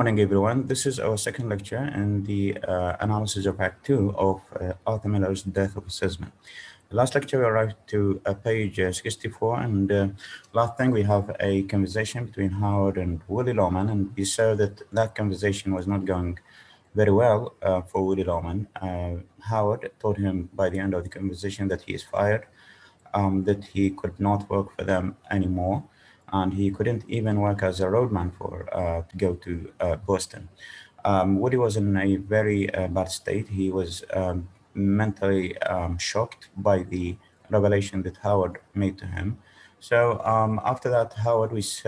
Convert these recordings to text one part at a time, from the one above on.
Morning, everyone. This is our second lecture in the analysis of Act 2 of Arthur Miller's Death of Salesman. Last lecture, we arrived to page 64, and last thing, we have a conversation between Howard and Willie Loman, and we saw that that conversation was not going very well for Willie Loman. Howard told him by the end of the conversation that he is fired, that he could not work for them anymore, and he couldn't even work as a roadman for to go to Boston. Woody was in a very bad state. He was mentally shocked by the revelation that Howard made to him. So after that, Howard was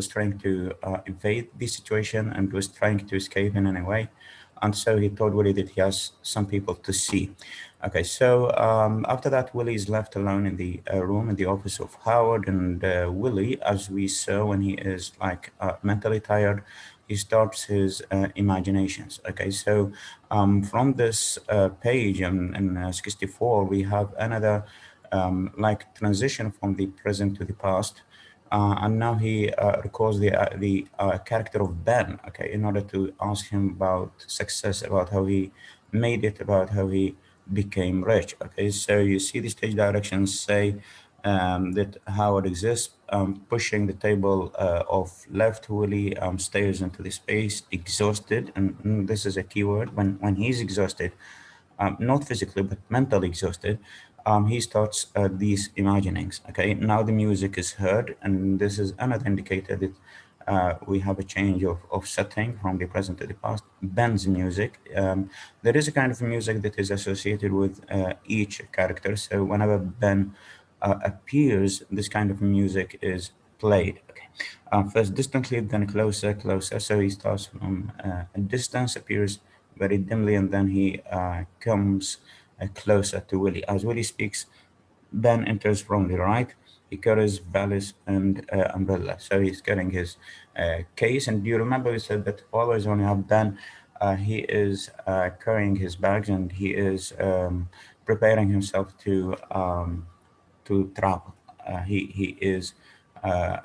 trying to evade the situation and was trying to escape in any way. And so he told Willie that he has some people to see. Okay, so after that, Willie is left alone in the room in the office of Howard, and Willie, as we saw when he is like mentally tired, he starts his imaginations. Okay, so from this page in 64, we have another like transition from the present to the past. And now he recalls the character of Ben, okay, in order to ask him about success, about how he made it, about how he became rich. Okay, so you see the stage directions say that Howard exists, pushing the table of left Willie stares into the space, exhausted, and this is a key word. When he's exhausted, not physically but mentally exhausted, he starts these imaginings. Okay, now the music is heard, and this is another indicator that we have a change of setting from the present to the past. Ben's music. There is a kind of music that is associated with each character. So whenever Ben appears, this kind of music is played. Okay. First distantly, then closer, closer. So he starts from a distance, appears very dimly, and then he comes closer to Willie. As Willie speaks, Ben enters from the right. He carries valise and umbrella. So he's carrying his case. And do you remember we said that always when you have Ben, he is carrying his bags, and he is preparing himself to travel. He is uh,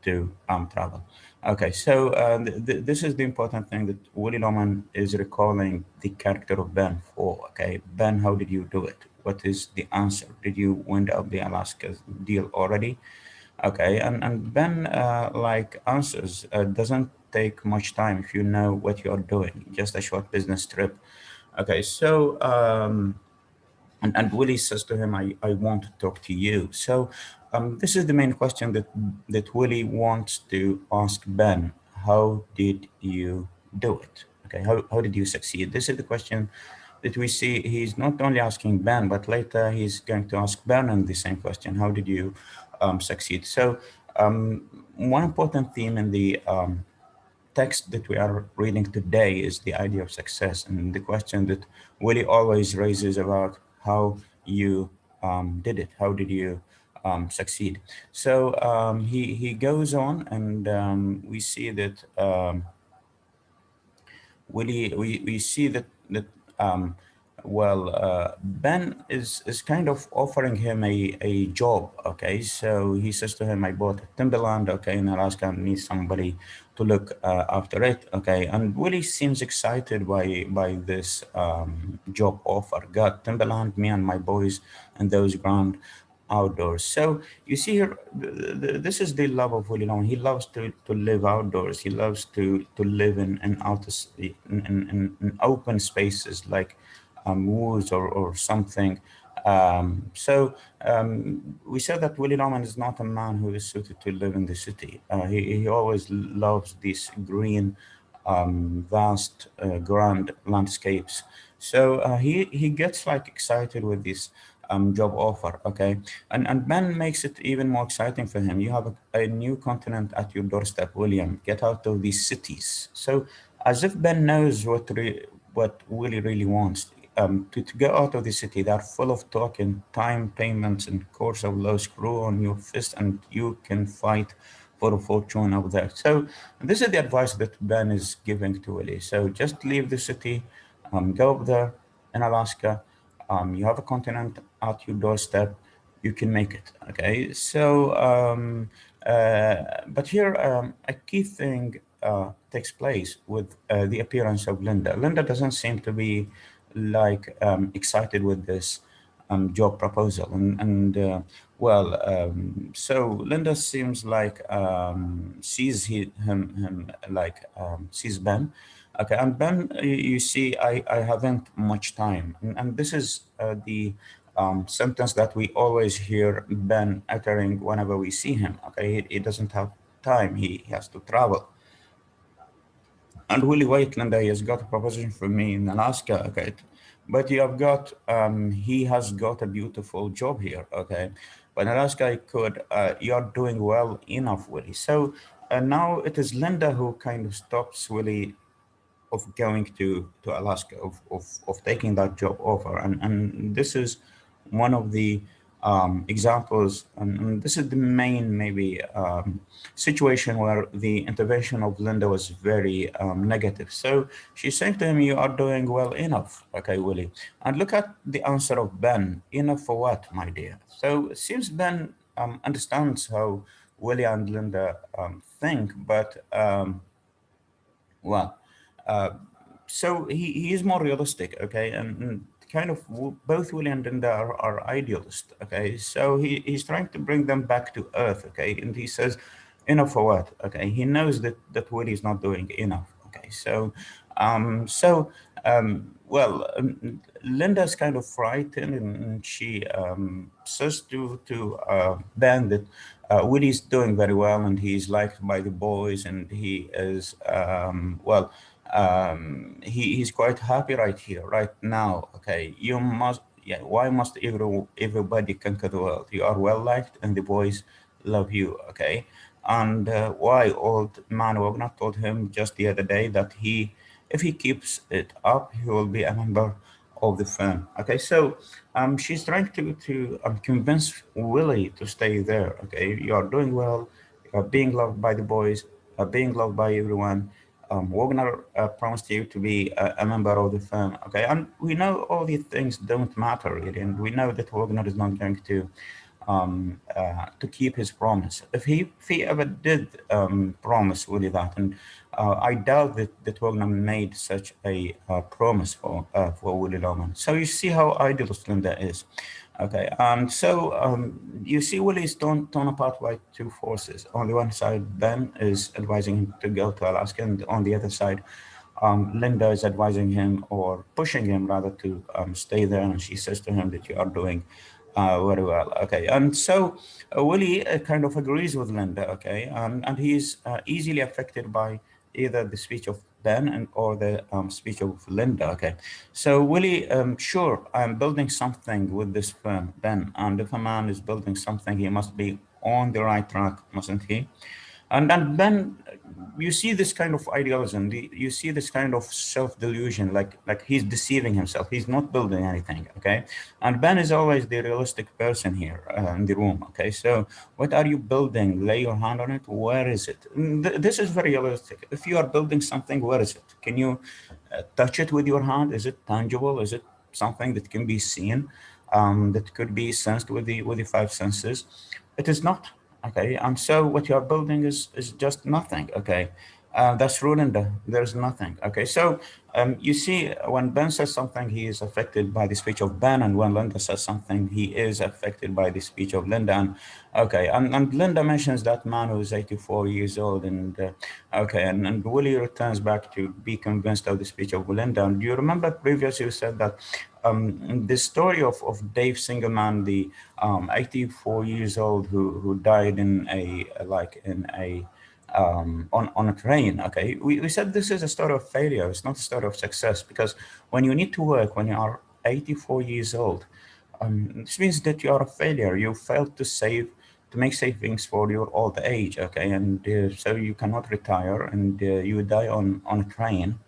to travel. Okay, so this is the important thing that Willie Loman is recalling the character of Ben for. Okay, Ben, how did you do it? What is the answer? Did you wind up the Alaska deal already? Okay, and Ben like answers doesn't take much time if you know what you're doing. Just a short business trip. Okay, so and Willie says to him, I want to talk to you. So this is the main question that Willie wants to ask Ben. How did you do it? Okay, how did you succeed? This is the question that we see he's not only asking Ben, but later he's going to ask Bernard the same question. How did you succeed? So one important theme in the text that we are reading today is the idea of success, and the question that Willie always raises about how you did it, how did you succeed. So he goes on, and we see that we see that um, Ben is kind of offering him a job. Okay, so he says to him, I bought a timberland, okay, in Alaska, and need somebody to look after it. Okay, and Willie seems excited by this job offer. Got timberland, me and my boys, and those ground outdoors. So you see here, this is the love of Willie Long. He loves to live outdoors. He loves to live in outer in open spaces like woods or something. We said that Willie Norman is not a man who is suited to live in the city. He always loves these green, vast, grand landscapes. So he gets like excited with this job offer. Okay, and Ben makes it even more exciting for him. You have a new continent at your doorstep, William. Get out of these cities. So as if Ben knows what Willie really wants. To go out of the city, they're full of talk and time payments and course of law. Screw on your fist, and you can fight for a fortune out there. So this is the advice that Ben is giving to Willie. So just leave the city, go up there in Alaska. You have a continent at your doorstep. You can make it. Okay. So, but here a key thing takes place with the appearance of Linda. Linda doesn't seem to be like excited with this job proposal, so Linda seems like sees him like sees Ben. Okay, and Ben, you see, I haven't much time, and this is the sentence that we always hear Ben uttering whenever we see him. Okay, he doesn't have time; he has to travel. And Willie Waitland, he has got a proposition for me in Alaska, okay? But you have got, he has got a beautiful job here, okay? But in Alaska, I could, you're doing well enough, Willie. So now it is Linda who kind of stops Willie of going to Alaska, of taking that job offer. And this is one of the examples, and this is the main maybe situation where the intervention of Linda was very negative. So she's saying to him, "You are doing well enough, okay, Willie." And look at the answer of Ben. Enough for what, my dear? So it seems Ben understands how Willie and Linda think, but well, uh, so he is more realistic, okay, and kind of both Willie and Linda are idealist, okay. So he's trying to bring them back to earth, okay, and he says, enough for what? Okay, he knows that Willie is not doing enough, okay. Um, so Linda's kind of frightened, and she says to Ben that Willie's doing very well, and he's liked by the boys, and he is he's quite happy right here, right now. Okay, you must, yeah. Why must everybody conquer the world? You are well liked, and the boys love you. Okay, and why old man Wagner told him just the other day that if he keeps it up, he will be a member of the firm. Okay, so she's trying to convince Willie to stay there. Okay, you are doing well, you are being loved by the boys, being loved by everyone. Wagner promised you to be a member of the firm. Okay, and we know all these things don't matter really, and we know that Wagner is not going to keep his promise. If he ever did promise Willie that, and I doubt that Wagner made such a promise for Willie Loman. So you see how idealist Linda is. Okay, and so you see Willie is torn apart by two forces. On the one side, Ben is advising him to go to Alaska, and on the other side, Linda is advising him, or pushing him rather, to stay there, and she says to him that you are doing very well. Okay, and so Willie kind of agrees with Linda. Okay, and he's easily affected by either the speech of Ben or the speech of Linda. Okay, so Willie, sure, I'm building something with this firm, Ben, and if a man is building something, he must be on the right track, mustn't he? And then you see this kind of idealism, you see this kind of self-delusion, like he's deceiving himself, he's not building anything, okay. And Ben is always the realistic person here in the room, okay. So what are you building? Lay your hand on it. Where is it? This is very realistic. If you are building something, where is it? Can you touch it with your hand? Is it tangible? Is it something that can be seen, that could be sensed with the five senses? It is not. Okay, and so what you are building is just nothing. Okay, that's ruined. There's nothing. Okay, so you see, when Ben says something, he is affected by the speech of Ben, and when Linda says something, he is affected by the speech of Linda. And okay, and Linda mentions that man who is 84 years old, and okay, and Willie returns back to be convinced of the speech of Linda. And do you remember previously you said that the story of Dave Singelman, the 84 years old who died in a like in a on a train. Okay, we said this is a story of failure. It's not a story of success, because when you need to work when you are 84 years old, this means that you are a failure. You failed to make savings for your old age. Okay, and so you cannot retire, and you die on a train.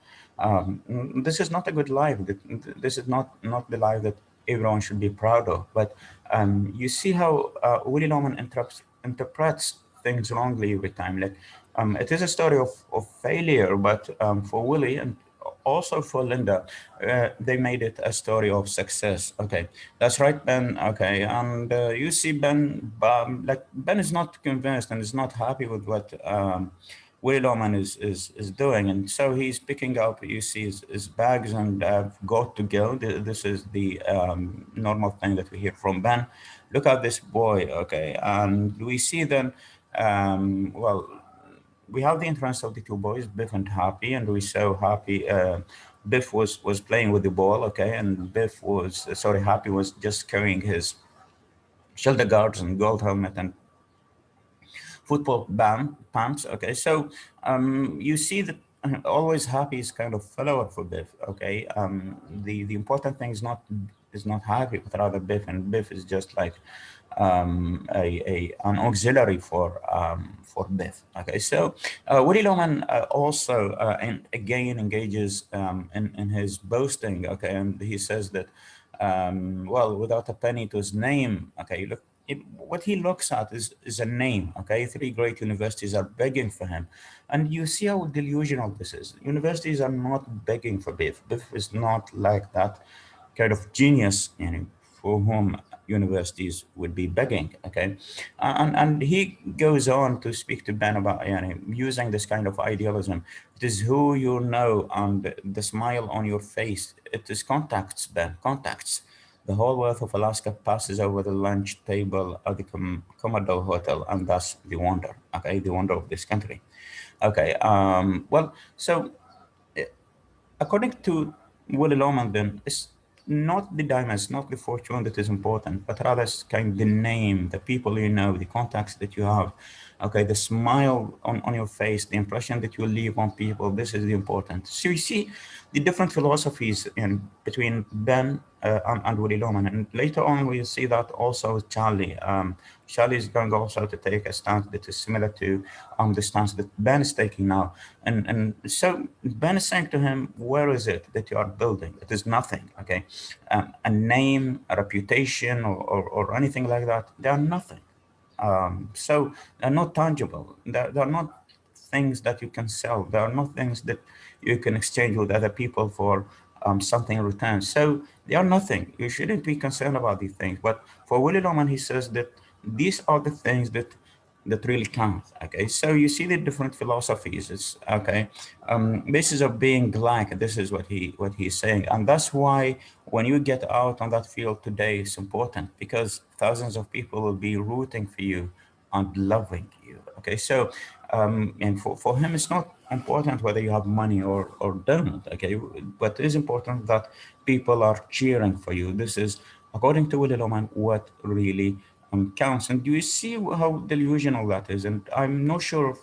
This is not a good life. This is not the life that everyone should be proud of. But you see how Willie Norman interprets things wrongly every time. Like it is a story of failure, but for Willie and also for Linda, they made it a story of success. Okay, that's right, Ben. Okay, and you see Ben, like Ben is not convinced and is not happy with what Willie Loman is doing. And so he's picking up, you see, his bags and got to go. This is the normal thing that we hear from Ben. Look at this boy, okay? And we see then, well, we have the entrance of the two boys, Biff and Happy, and we saw Happy. Biff was playing with the ball, okay, and Biff was sorry, Happy was just carrying his shoulder guards and gold helmet and football pumps. Okay, so you see that always Happy is kind of follower for Biff. Okay, the important thing is not Happy, but rather Biff, and Biff is just like a an auxiliary for Biff. Okay, so Willie Loman also and again engages in his boasting. Okay, and he says that well, without a penny to his name. Okay, look, what he looks at is a name. Okay, three great universities are begging for him, and you see how delusional this is. Universities are not begging for Biff. Biff is not like that kind of genius, for whom universities would be begging. Okay, and he goes on to speak to Ben about using this kind of idealism. It is who you know and the smile on your face. It is contacts, Ben, contacts. The whole worth of Alaska passes over the lunch table at the Commodore Hotel, and that's the wonder. Okay, the wonder of this country. Okay, well, so according to Willie Loman, then, it's not the diamonds, not the fortune that is important, but rather it's kind of the name, the people you know, the contacts that you have, okay, the smile on your face, the impression that you leave on people. This is the important. So you see the different philosophies in between Ben and Willie Loman, and later on we'll see that also with Charlie. Charlie is going also to take a stance that is similar to the stance that Ben is taking now. And so Ben is saying to him, where is it that you are building? It is nothing, okay? A name, a reputation, or anything like that, they are nothing. So they're not tangible. They're not things that you can sell. They are not things that you can exchange with other people for something in return. So they are nothing. You shouldn't be concerned about these things. But for Willie Loman, he says that these are the things that really count. Okay, so you see the different philosophies. It's okay. Basis of being like this is what he's saying, and that's why when you get out on that field today, it's important because thousands of people will be rooting for you and loving you. Okay, so and for him, it's not important whether you have money or don't. Okay, but it is important that people are cheering for you. This is, according to Willie Loman, what really counts. And do you see how delusional that is? And I'm not sure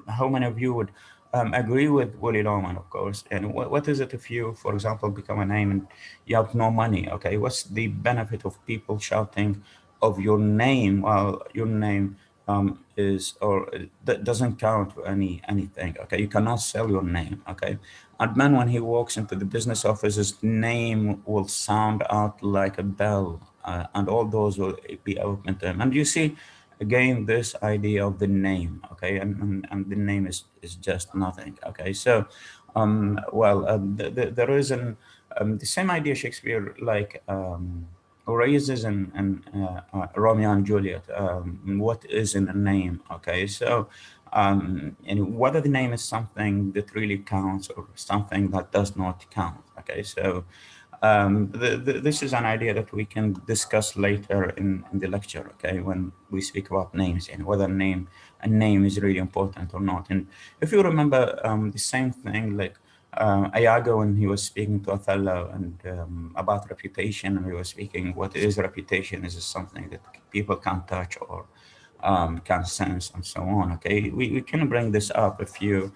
how many of you would agree with Willie Loman, of course. And what is it if you, for example, become a name and you have no money? Okay, what's the benefit of people shouting of your name while your name is or that doesn't count for anything? Okay, you cannot sell your name. Okay, and man, when he walks into the business office, his name will sound out like a bell, and all doors will be open to him. And you see again this idea of the name, okay, and the name is just nothing. Okay, so well there is the same idea Shakespeare like raises in Romeo and Juliet. What is in a name? Okay, so and whether the name is something that really counts or something that does not count. Okay, so this is an idea that we can discuss later in the lecture, okay, when we speak about names and whether a name is really important or not. And if you remember the same thing, like Iago, when he was speaking to Othello and about reputation, and he was speaking, what is reputation? Is it something that people can't touch or can't sense and so on? Okay, we can bring this up if you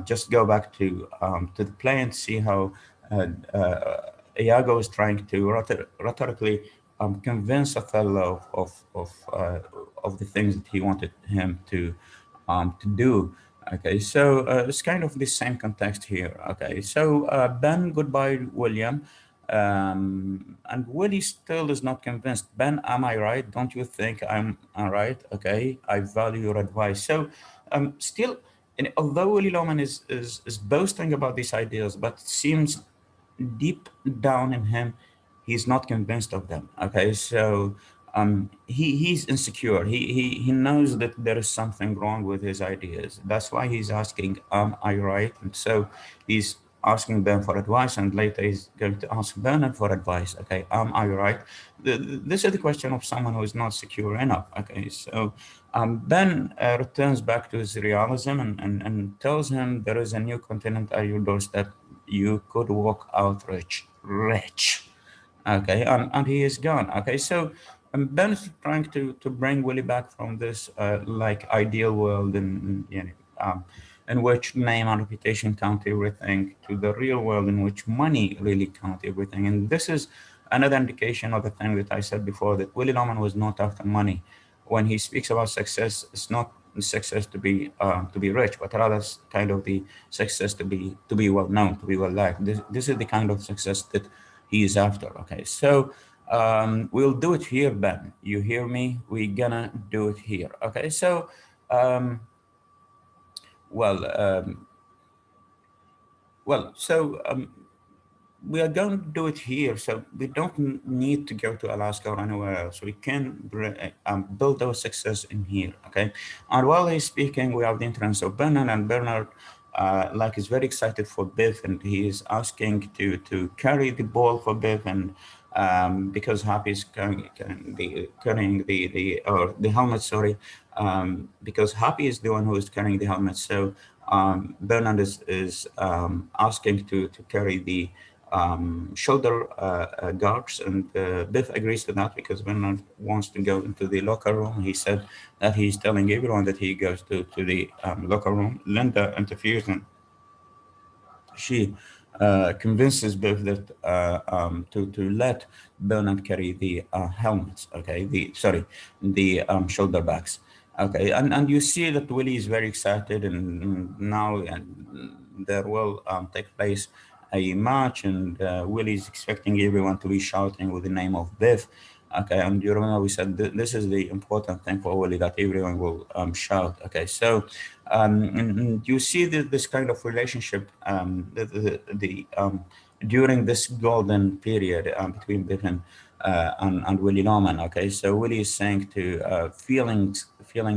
just go back to the play and see how uh, uh, Iago is trying to rhetorically convince Othello of the things that he wanted him to do. Okay, so it's kind of the same context here. Okay, so Ben, goodbye, William. And Willie still is not convinced. Ben, am I right? Don't you think I'm right? Okay, I value your advice. So still, and although Willie Loman is boasting about these ideas, but it seems deep down in him, he's not convinced of them. Okay, so he's insecure. He knows that there is something wrong with his ideas. That's why he's asking, "Am I right?" And so he's asking Ben for advice, and later he's going to ask Bernard for advice. Okay, am I right? This is the question of someone who is not secure enough. Okay, so Ben returns back to his realism and tells him there is a new continent at your doorstep. You could walk out rich. Okay, and he is gone. Okay, so Ben is trying to bring Willie back from this like ideal world in which name and reputation count everything to the real world in which money really count everything. And this is another indication of the thing that I said before, that Willie Loman was not after money. When he speaks about success, it's not success to be rich, but rather kind of the success to be well known, to be well liked. This is the kind of success that he is after. Okay, so we'll do it here, Ben. You hear me? We're gonna do it here. Okay, so um, well, so we are going to do it here, so we don't need to go to Alaska or anywhere else. We can build our success in here, okay? And while he's speaking, we have the entrance of Bernard, and Bernard, like, is very excited for Biff, and he is asking to carry the ball for Biff, and because Happy is carrying the or the helmet, sorry, because Happy is the one who is carrying the helmet, so Bernard is asking to carry the shoulder guards, and Biff agrees to that because Bernard wants to go into the locker room. He said that he's telling everyone that he goes to the locker room. Linda interferes, and she convinces Biff that to let Bernard carry the helmets. Okay, the shoulder bags. Okay, and you see that Willie is very excited, and now there will take place a match, and Willie is expecting everyone to be shouting with the name of Biff. Okay, and you remember we said this is the important thing for Willie, that everyone will shout. Okay, so and you see this kind of relationship during this golden period between Biff and Willie Norman. Okay, so Willie is saying to feeling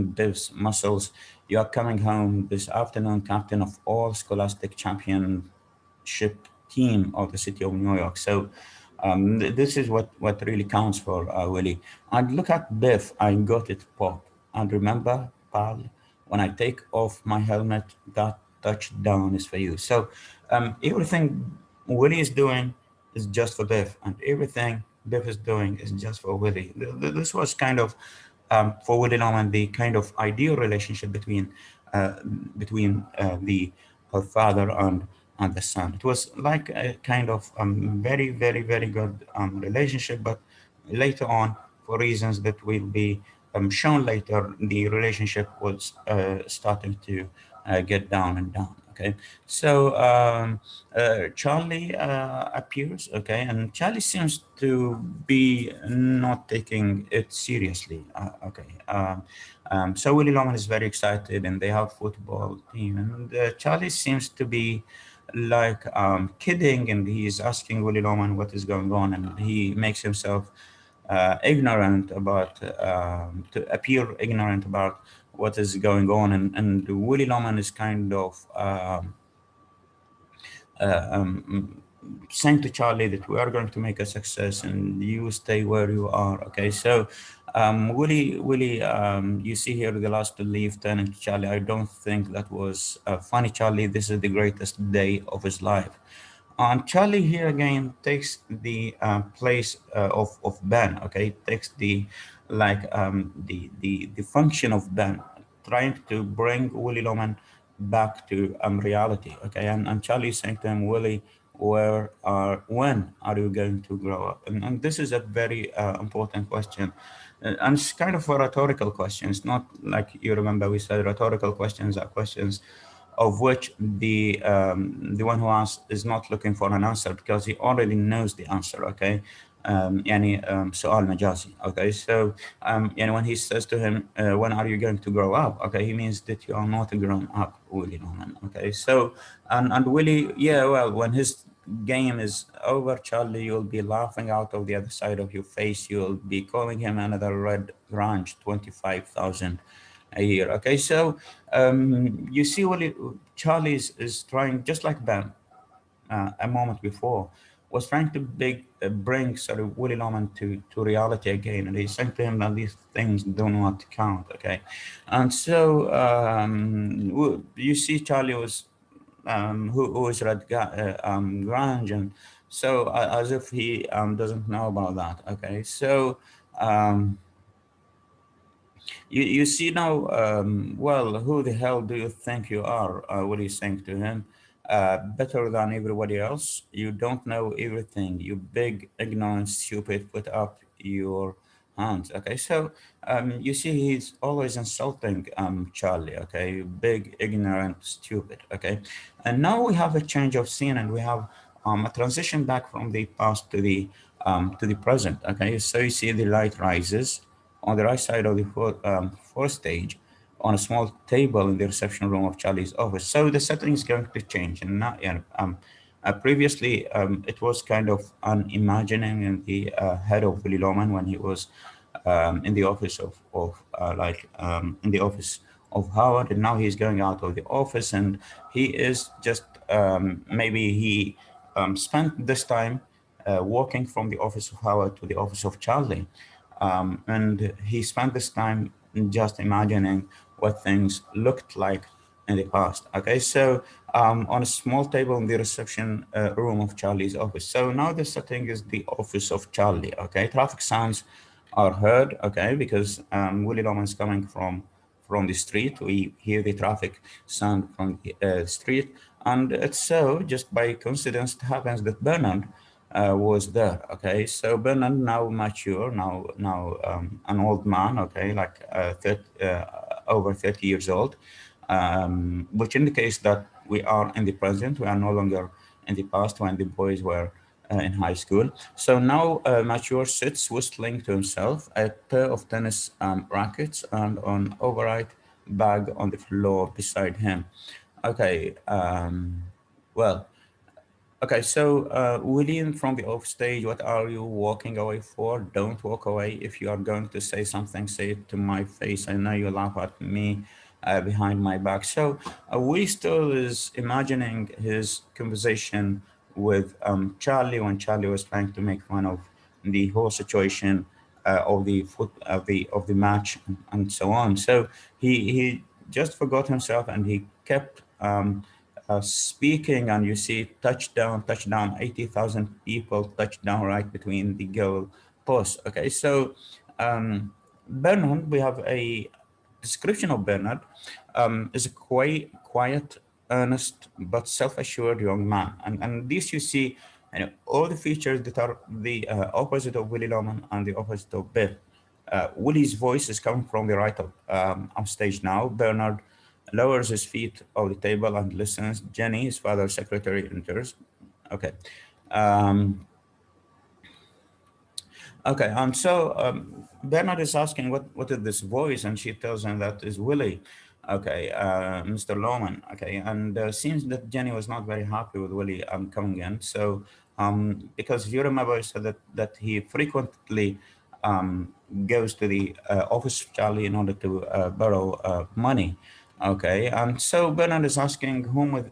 Biff's muscles, "You are coming home this afternoon, captain of all Scholastic Championship team of the city of New York." So this is what really counts for Willie. And look at Biff, I got it, Pop. And remember, pal, when I take off my helmet, that touchdown is for you. So everything Willie is doing is just for Biff, and everything Biff is doing is just for Willie. This was kind of for Willie Norman the kind of ideal relationship uh, between the her father and the son. It was like a kind of very good relationship, but later on, for reasons that will be shown later, the relationship was starting to get down and down. Okay, so Charlie appears. Okay, and Charlie seems to be not taking it seriously. Okay, so Willie Loman is very excited, and they have football team, and Charlie seems to be like kidding, and he's asking Willie Loman what is going on, and he makes himself ignorant about to appear ignorant about what is going on, and Willie Loman is kind of uh, um, saying to Charlie that we are going to make a success and you stay where you are. Okay, so Willie, you see here the last leaf turning to Charlie. I don't think that was funny, Charlie. This is the greatest day of his life. And Charlie here again takes the place of Ben. Okay, takes the like the function of Ben, trying to bring Willie Loman back to reality. Okay, and Charlie is saying to him, Willie, when are you going to grow up? And this is a very important question. And it's kind of a rhetorical question. It's not like, you remember we said rhetorical questions are questions of which the one who asks is not looking for an answer because he already knows the answer. Okay, يعني سؤال مجازي. Okay, so يعني when he says to him, when are you going to grow up? Okay, he means that you are not grown up, Willie Norman. Okay, so and Willie, yeah, well, when his game is over, Charlie, you'll be laughing out of the other side of your face. You'll be calling him another red ranch, 25,000 a year. Okay, so you see, Charlie is trying, just like Ben a moment before, was trying to bring sort of Willy Loman to reality again, and he's saying to him that these things do not count. Okay, and so you see, Charlie was who is Grange, and so as if he doesn't know about that. Okay, so. Um, you see now, well, who the hell do you think you are? What are you saying to him? Better than everybody else. You don't know everything. You big, ignorant, stupid. Put up your hands. Okay, so you see, he's always insulting Charlie. Okay, big, ignorant, stupid. Okay, and now we have a change of scene, and we have a transition back from the past to the present. Okay, so you see the light rises on the right side of the fourth stage on a small table in the reception room of Charlie's office. So the setting is going to change. And not, previously, it was kind of unimagining in the head of Willy Loman when he was in the office in the office of Howard, and now he's going out of the office, and he is just maybe he spent this time walking from the office of Howard to the office of Charlie, and he spent this time just imagining what things looked like in the past. Okay, so on a small table in the reception room of Charlie's office. So now the setting is the office of Charlie. Okay, traffic sounds are heard. Okay, because Willie Loman is coming from the street. We hear the traffic sound from the street, and it's so just by coincidence it happens that Bernard was there. Okay, so Bernard, now mature, now an old man. Okay, like 30, over 30 years old, which indicates that we are in the present. We are no longer in the past when the boys were in high school. So now mature sits whistling to himself, a pair of tennis rackets and an overnight bag on the floor beside him. Okay, well. Okay, so William from the off stage, what are you walking away for? Don't walk away. If you are going to say something, say it to my face. I know you laugh at me behind my back. So Willie still is imagining his conversation with Charlie when Charlie was trying to make fun of the whole situation of the match and so on. So he just forgot himself and he kept. Speaking, and you see touchdown, touchdown, 80,000 people touchdown right between the goal posts. Okay, so Bernard, we have a description of Bernard is a quiet, earnest, but self-assured young man. And this you see, all the features that are the opposite of Willie Loman and the opposite of Bill. Willie's voice is coming from the right of stage now. Bernard lowers his feet off the table and listens. Jenny, his father's secretary, enters. Okay. Um, okay. And so Bernard is asking, what is this voice? And she tells him that is Willie. Okay. Mr. Loman. Okay. And seems that Jenny was not very happy with Willie coming in. So, because if you remember, he said that he frequently um, goes to the office of Charlie in order to borrow money. Okay, and so Bernard is asking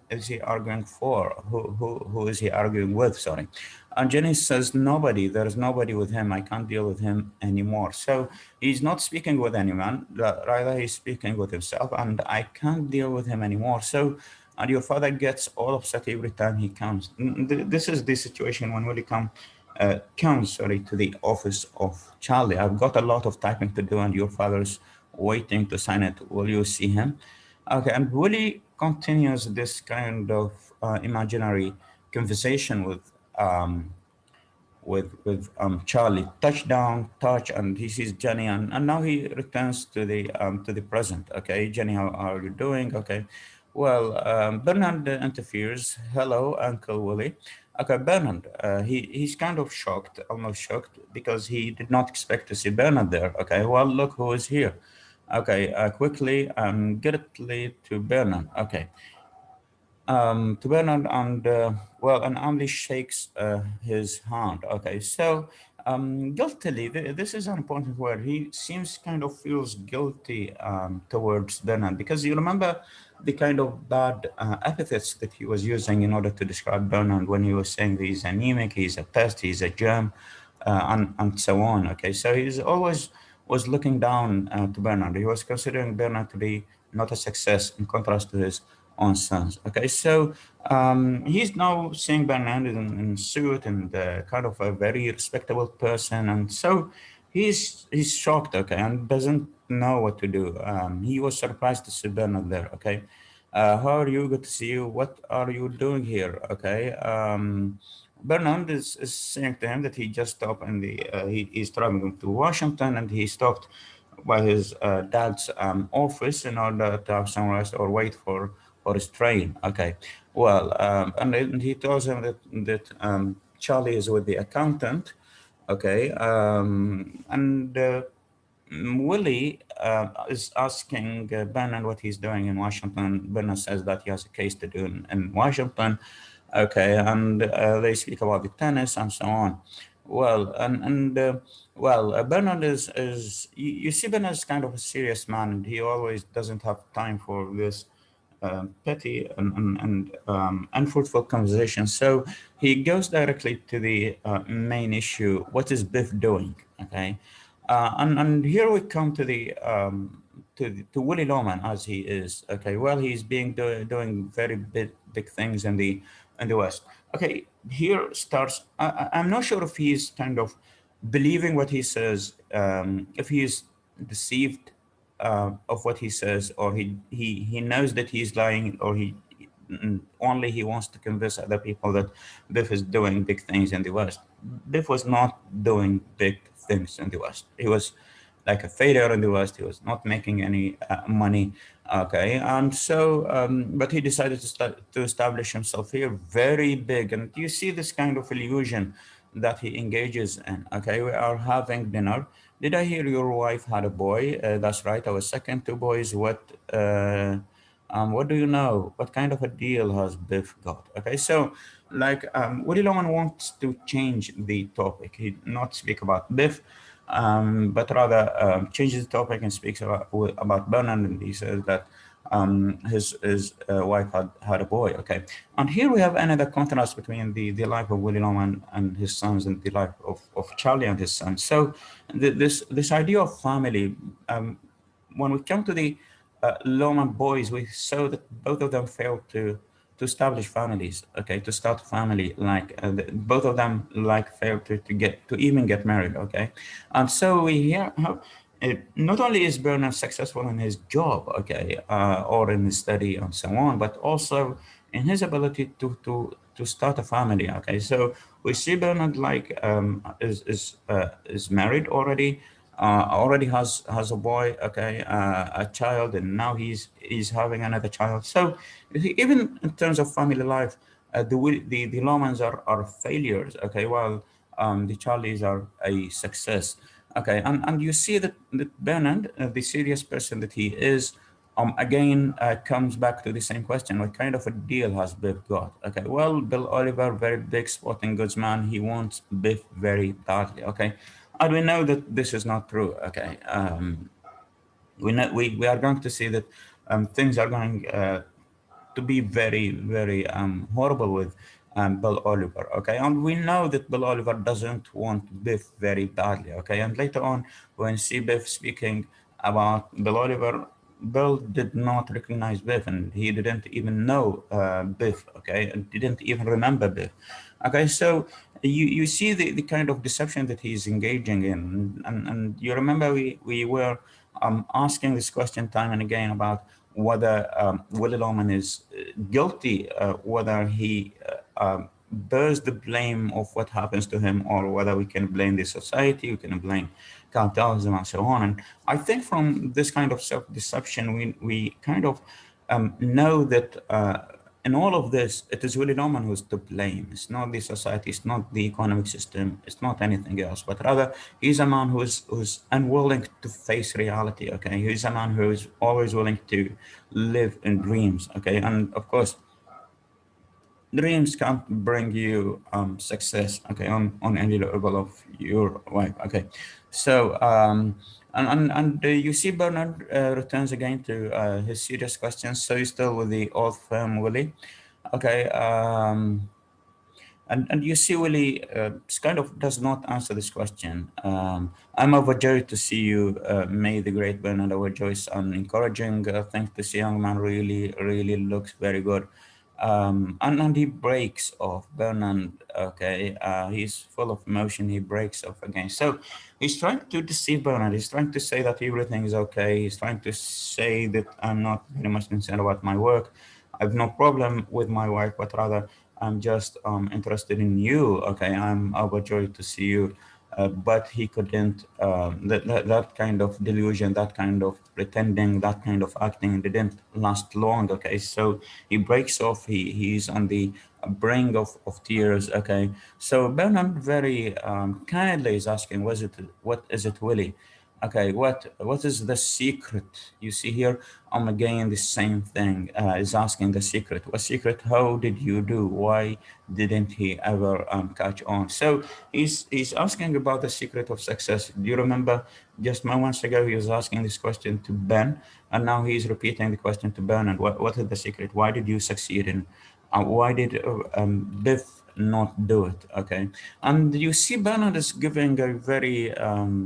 is he arguing for? Who is he arguing with? Sorry. And Jenny says, nobody, there is nobody with him. I can't deal with him anymore. So he's not speaking with anyone, rather, he's speaking with himself, and I can't deal with him anymore. So, and your father gets all upset every time he comes. This is the situation when Willie comes, sorry, to the office of Charlie. I've got a lot of typing to do, and your father's waiting to sign it. Will you see him? Okay, and Willie continues this kind of imaginary conversation um, with Charlie. Touchdown, touch, and he sees Jenny, and now he returns to the present. Okay, Jenny, how are you doing? Okay, well, Bernard interferes. Hello, Uncle Willie. Okay, Bernard. He's kind of shocked, almost shocked, because he did not expect to see Bernard there. Okay, well, look who is here. Okay, quickly, get it to Bernard. Okay, to Bernard, and well, and Amli shakes his hand. Okay, so guiltily, this is an important word. He seems kind of feels guilty towards Bernard, because you remember the kind of bad epithets that he was using in order to describe Bernard, when he was saying that he's anemic, he's a pest, he's a germ, and so on. Okay, so he's always was looking down to Bernard. He was considering Bernard to be not a success, in contrast to his own sons. Okay, so he's now seeing Bernard in suit and kind of a very respectable person, and so he's shocked. Okay, and doesn't know what to do. He was surprised to see Bernard there. Okay, how are you? Good to see you. What are you doing here? Okay. Bernard is saying to him that he just stopped and he's traveling to Washington, and he stopped by his dad's office in order to have some rest or wait for his train. Okay. Well, and then he tells him that Charlie is with the accountant. Okay. And Willie is asking Bernard what he's doing in Washington. Bernard says that he has a case to do in Washington. Okay, and they speak about the tennis and so on. Well, Bernard is you see Bernard is kind of a serious man, and he always doesn't have time for this petty and unfruitful conversation. So he goes directly to the main issue. What is Biff doing? Okay, and here we come to the to Willie Loman as he is. Okay, well, he's doing very big things in the West. Okay, here starts. I'm not sure if he's kind of believing what he says, if he's deceived of what he says, or he knows that he's lying, or only he wants to convince other people that Biff is doing big things in the West. Biff was not doing big things in the West. He was like a failure in the West. He was not making any money. Okay, and so, but he decided to establish himself here, very big. And you see this kind of illusion that he engages in. Okay, we are having dinner. Did I hear your wife had a boy? That's right. I was second, two boys. What do you know? What kind of a deal has Biff got? Okay, so like Woody Loman wants to change the topic. He not speak about Biff, but rather changes the topic and speaks about Bernard. And he says that his wife had a boy. Okay, and here we have another contrast between the life of Willie Loman and his sons, and the life of Charlie and his sons. So this idea of family, when we come to the Loman boys, we saw that both of them failed to establish families. Okay, to start a family, like both of them like failed to even get married. Okay, and so we hear how not only is Bernard successful in his job, okay, or in his study and so on, but also in his ability to start a family. Okay, so we see Bernard like is married already, already has a boy, okay, a child, and now he's having another child. So even in terms of family life, the Lomans are failures, okay, while the Charlies are a success. Okay, and you see that Bernard, the serious person that he is, again comes back to the same question: what kind of a deal has Biff got? Okay, well, Bill Oliver, very big sporting goods man, he wants Biff very badly. Okay, and we know that this is not true. Okay, we are going to see that things are going to be very, very horrible with Bill Oliver. Okay, and we know that Bill Oliver doesn't want Biff very badly. Okay, and later on, when you see Biff speaking about Bill Oliver, Bill did not recognize Biff, and he didn't even know Biff. Okay, and didn't even remember Biff. Okay, so you see the kind of deception that he's engaging in, and you remember we were asking this question time and again about whether Willie Loman is guilty, whether he bears the blame of what happens to him, or whether we can blame the society, we can blame cartels and so on. And I think from this kind of self-deception, we kind of know that in all of this, it is Willie Norman who's to blame. It's not the society, it's not the economic system, it's not anything else, but rather he's a man who's unwilling to face reality. Okay, he's a man who is always willing to live in dreams. Okay, and of course, dreams can't bring you success, okay, on any level of your life, okay. So and you see Bernard returns again to his serious questions. So he's still with the old firm Willie, okay. And you see, Willie kind of does not answer this question. I'm overjoyed to see you. May the great Bernard overjoys an encouraging thing to see. Young man really, really looks very good. And he breaks off. Bernard, okay, he's full of emotion. He breaks off again. So he's trying to deceive Bernard. He's trying to say that everything is okay. He's trying to say that I'm not very much concerned about my work. I have no problem with my wife, but rather I'm just interested in you. Okay, I'm overjoyed to see you. But he couldn't, that kind of delusion, that kind of pretending, that kind of acting didn't last long. Okay, so he breaks off. He's on the brink of tears. Okay, so Bernard very kindly is asking, what is it, Willie? Okay, what is the secret? You see here, I'm again the same thing. Is asking the secret. What secret? How did you do? Why didn't he ever catch on? So he's asking about the secret of success. Do you remember just moments ago he was asking this question to Ben, and now he's repeating the question to Ben. And what is the secret? Why did you succeed in? Why did Biff not do it? Okay, and you see Bernard is giving a very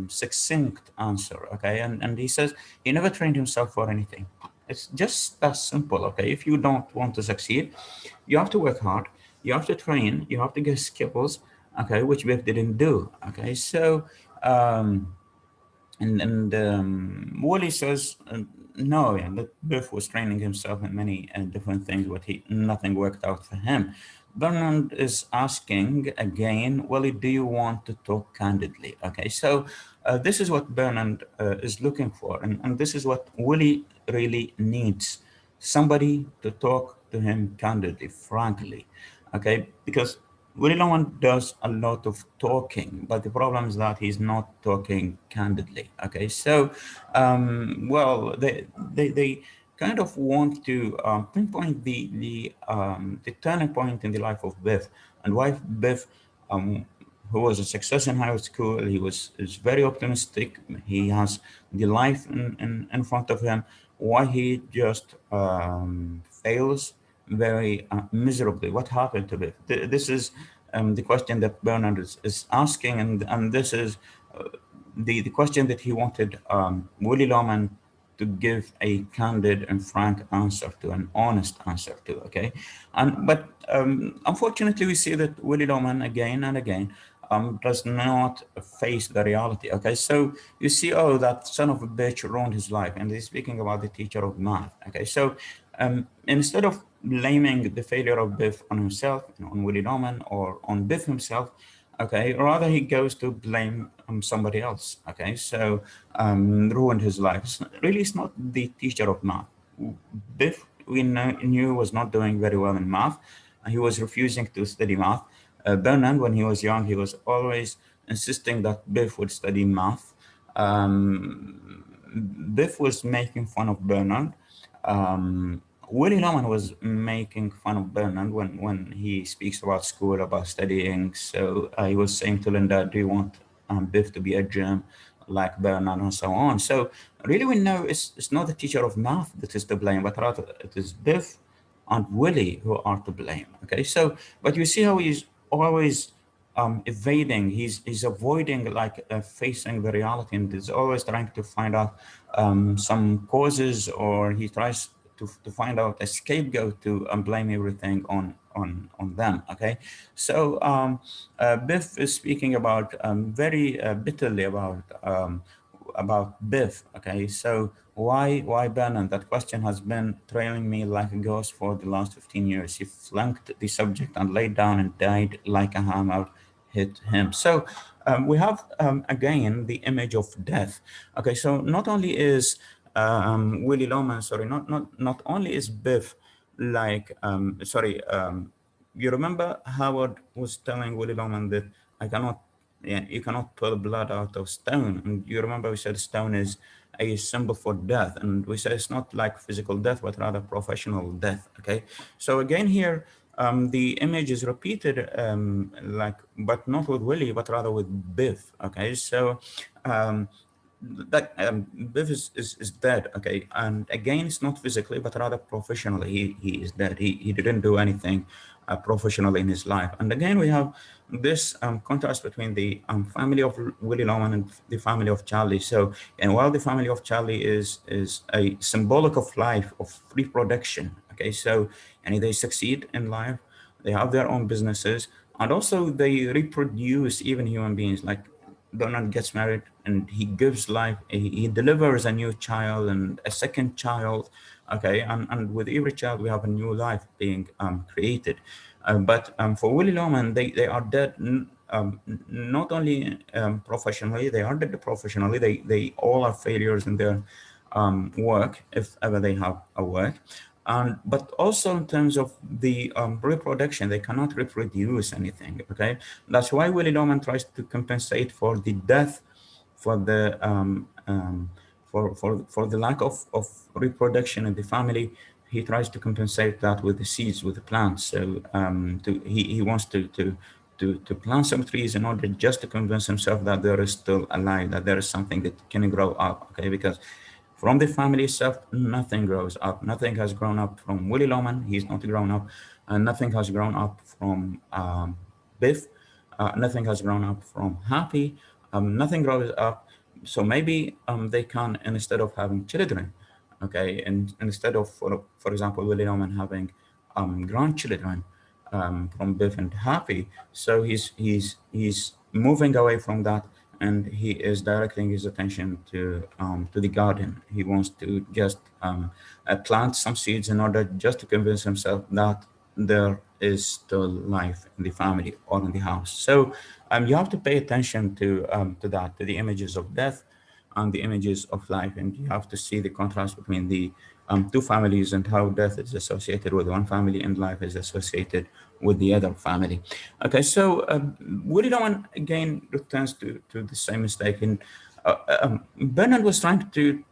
succinct answer. Okay, and he says he never trained himself for anything. It's just that simple. Okay, if you don't want to succeed, you have to work hard. You have to train. You have to get skills. Okay, which Biff didn't do. Okay, so um, and Wally says no, yeah, that Biff was training himself in many different things, but he nothing worked out for him. Bernard is asking again, Wally, do you want to talk candidly? Okay, so this is what Bernard is looking for, and this is what Willie really needs: somebody to talk to him candidly, frankly. Okay, because Willie Loman does a lot of talking, but the problem is that he's not talking candidly. Okay, so well, they kind of want to pinpoint the turning point in the life of Biff, and why Biff, um, who was a success in high school, he was is very optimistic. He has the life in front of him. Why he just fails very miserably. What happened to Biff? This is the question that Bernard is asking, and this is uh, the question that he wanted Willie Loman to give a candid and frank answer to, an honest answer to. Okay, and but unfortunately, we see that Willie Loman again and again does not face the reality. Okay, so you see, oh, that son of a bitch ruined his life, and he's speaking about the teacher of math. Okay, so instead of blaming the failure of Biff on himself, on Willie Norman, or on Biff himself, okay, rather he goes to blame somebody else. Okay, so ruined his life. Really, it's not the teacher of math. Biff, knew was not doing very well in math. He was refusing to study math. Bernard, when he was young, he was always insisting that Biff would study math. Um, Biff was making fun of Bernard. Um, Willie Norman was making fun of Bernard when he speaks about school, about studying. So he was saying to Linda, do you want Biff to be a germ like Bernard and so on? So really we know it's not the teacher of math that is to blame, but rather it is Biff and Willie who are to blame. Okay, so but you see how he's always evading, he's avoiding like facing the reality, and is always trying to find out some causes, or he tries to find out a scapegoat to blame everything on them. Okay, so Biff is speaking about very bitterly about Biff. Okay, so why Bannon? That question has been trailing me like a ghost for the last 15 years. He flunked the subject and laid down and died like a hammer hit him. So we have again the image of death. Okay, so not only is Willie Loman, sorry, not only is Biff like you remember Howard was telling Willie Loman that I cannot, yeah, you cannot pull blood out of stone. And you remember we said stone is a symbol for death, and we said it's not like physical death, but rather professional death. Okay, so again here, the image is repeated, like, but not with Willie, but rather with Biff. Okay, so um, that Biff is dead. Okay, and again, it's not physically, but rather professionally. He is dead. He didn't do anything professionally in his life. And again, we have this contrast between the family of Willie Loman and the family of Charlie. So, and while the family of Charlie is a symbolic of life, of reproduction. Okay, so and they succeed in life, they have their own businesses, and also they reproduce even human beings. Like Donald gets married and he gives life, he delivers a new child and a second child. Okay, and with every child we have a new life being created. But for Willie Loman, they are dead. Not only professionally, they are dead professionally. They all are failures in their work, if ever they have a work. And but also in terms of the reproduction, they cannot reproduce anything. Okay, that's why Willie Loman tries to compensate for the death, for the for the lack of reproduction in the family. He tries to compensate that with the seeds, with the plants. So he wants to plant some trees in order just to convince himself that there is still alive, that there is something that can grow up. Okay, because from the family itself, nothing grows up. Nothing has grown up from Willie Loman. He's not grown up. And nothing has grown up from Biff. Nothing has grown up from Happy. Nothing grows up. So maybe they can, instead of having children, okay, and instead of, for example, Willie Loman having grandchildren from Biff and Happy, so he's moving away from that, and he is directing his attention to the garden. He wants to just plant some seeds in order just to convince himself that there is still life in the family or in the house. So you have to pay attention to that, to the images of death and the images of life, and you have to see the contrast between the two families and how death is associated with one family and life is associated with the other family. Okay, so Woody Lowen again returns to the same mistake. And Bernard was trying to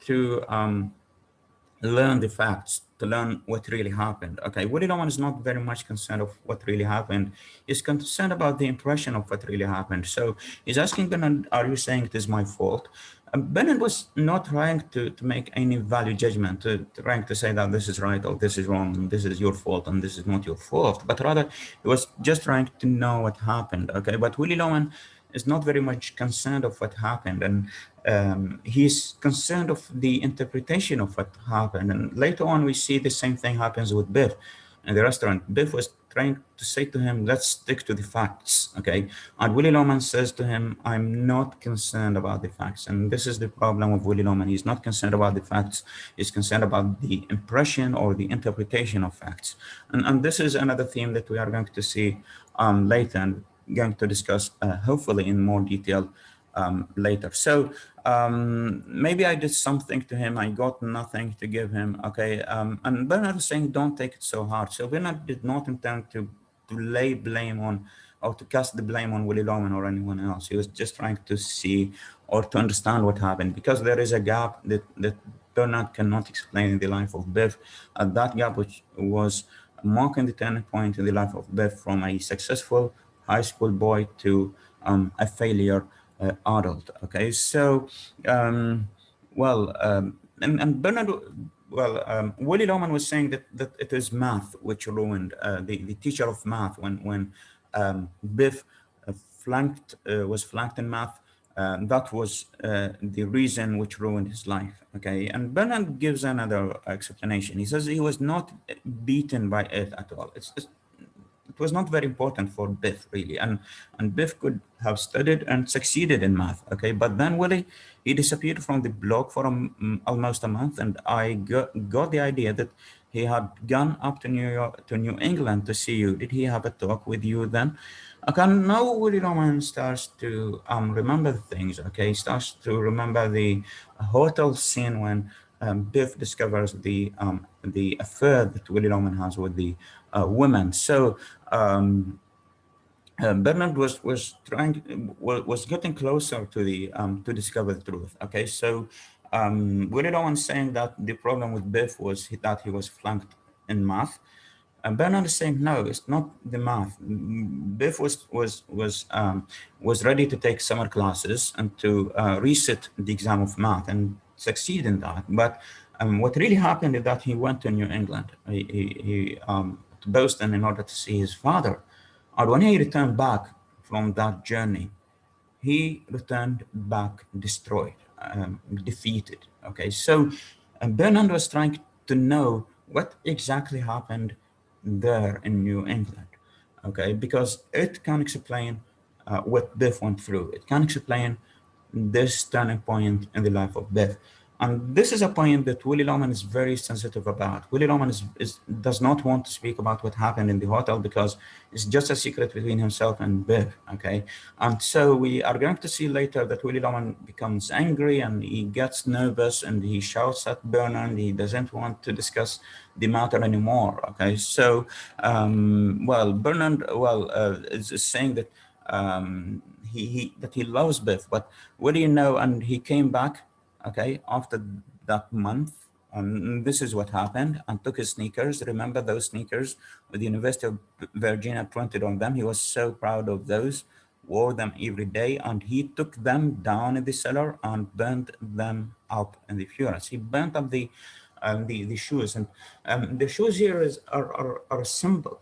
learn the facts, to learn what really happened. Okay, Woody Lowen is not very much concerned of what really happened. He's concerned about the impression of what really happened. So he's asking Bernard, are you saying it is my fault? Bernard was not trying to make any value judgment, trying to say that this is right or this is wrong, and this is your fault and this is not your fault, but rather he was just trying to know what happened. Okay, but Willie Lowen is not very much concerned of what happened, and he's concerned of the interpretation of what happened. And later on, we see the same thing happens with Biff in the restaurant. Biff was trying to say to him, let's stick to the facts, okay? And Willie Loman says to him, I'm not concerned about the facts. And this is the problem of Willie Loman. He's not concerned about the facts. He's concerned about the impression or the interpretation of facts. And this is another theme that we are going to see later, and going to discuss hopefully in more detail later. So maybe I did something to him. I got nothing to give him. Okay. And Bernard is saying, don't take it so hard. So Bernard did not intend to lay blame on or to cast the blame on Willie Loman or anyone else. He was just trying to see or to understand what happened, because there is a gap that Bernard cannot explain in the life of Biff. That gap which was marking the turning point in the life of Biff from a successful high school boy to a failure adult. Okay, so and Bernard, Willie Loman was saying that it is math which ruined the teacher of math when Biff was flanked in math. That was the reason which ruined his life. Okay, and Bernard gives another explanation. He says he was not beaten by it at all. It was not very important for Biff really, and Biff could have studied and succeeded in math. Okay, but then Willie, he disappeared from the blog for almost a month, and I got the idea that he had gone up to New York, to New England to see you. Did he have a talk with you then? Okay, now Willie Roman starts to remember things. Okay, he starts to remember the hotel scene when Biff discovers the affair that Willie Roman has with the woman. So um, Bernard was getting closer to the to discover the truth. Okay, so Willie Rowan saying that the problem with Biff was that he was flunked in math. And Bernard is saying, no, it's not the math. Biff was ready to take summer classes and to resit the exam of math and succeed in that. But what really happened is that he went to New England, to Boston, in order to see his father. And when he returned back from that journey, he returned back destroyed, defeated. Okay, so Bernard was trying to know what exactly happened there in New England. Okay, because it can explain what Biff went through. It can explain this turning point in the life of Biff. And this is a point that Willie Loman is very sensitive about. Willie Loman does not want to speak about what happened in the hotel because it's just a secret between himself and Biff. Okay. And so we are going to see later that Willie Loman becomes angry and he gets nervous and he shouts at Bernard. He doesn't want to discuss the matter anymore. Okay. So, Bernard, is saying that he loves Biff, but what do you know? And he came back, okay, after that month. And this is what happened, and took his sneakers. Remember those sneakers with the University of Virginia printed on them? He was so proud of those, wore them every day, and he took them down in the cellar and burned them up in the furnace. He burnt up the shoes, and the shoes here are a symbol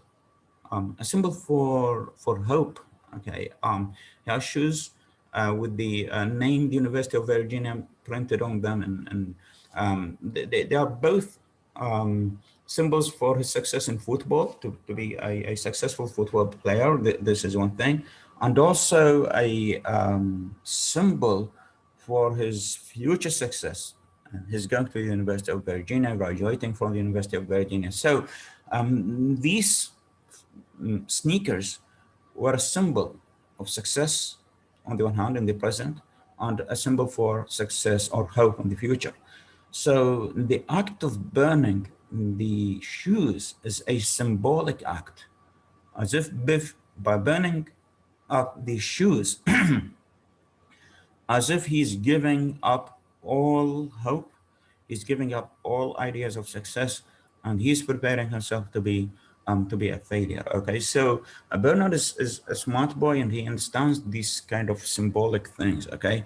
for hope. Okay, he has shoes with the name the University of Virginia printed on them, and they are both symbols for his success in football, to be a successful football player. This is one thing, and also a symbol for his future success. He's going to the University of Virginia, graduating from the University of Virginia. So these sneakers were a symbol of success on the one hand in the present, and a symbol for success or hope in the future. So the act of burning the shoes is a symbolic act, as if Biff, by burning up the shoes, as if he's giving up all hope, he's giving up all ideas of success, and he's preparing himself to be a failure. Okay, so Bernard is a smart boy, and he understands these kind of symbolic things. Okay,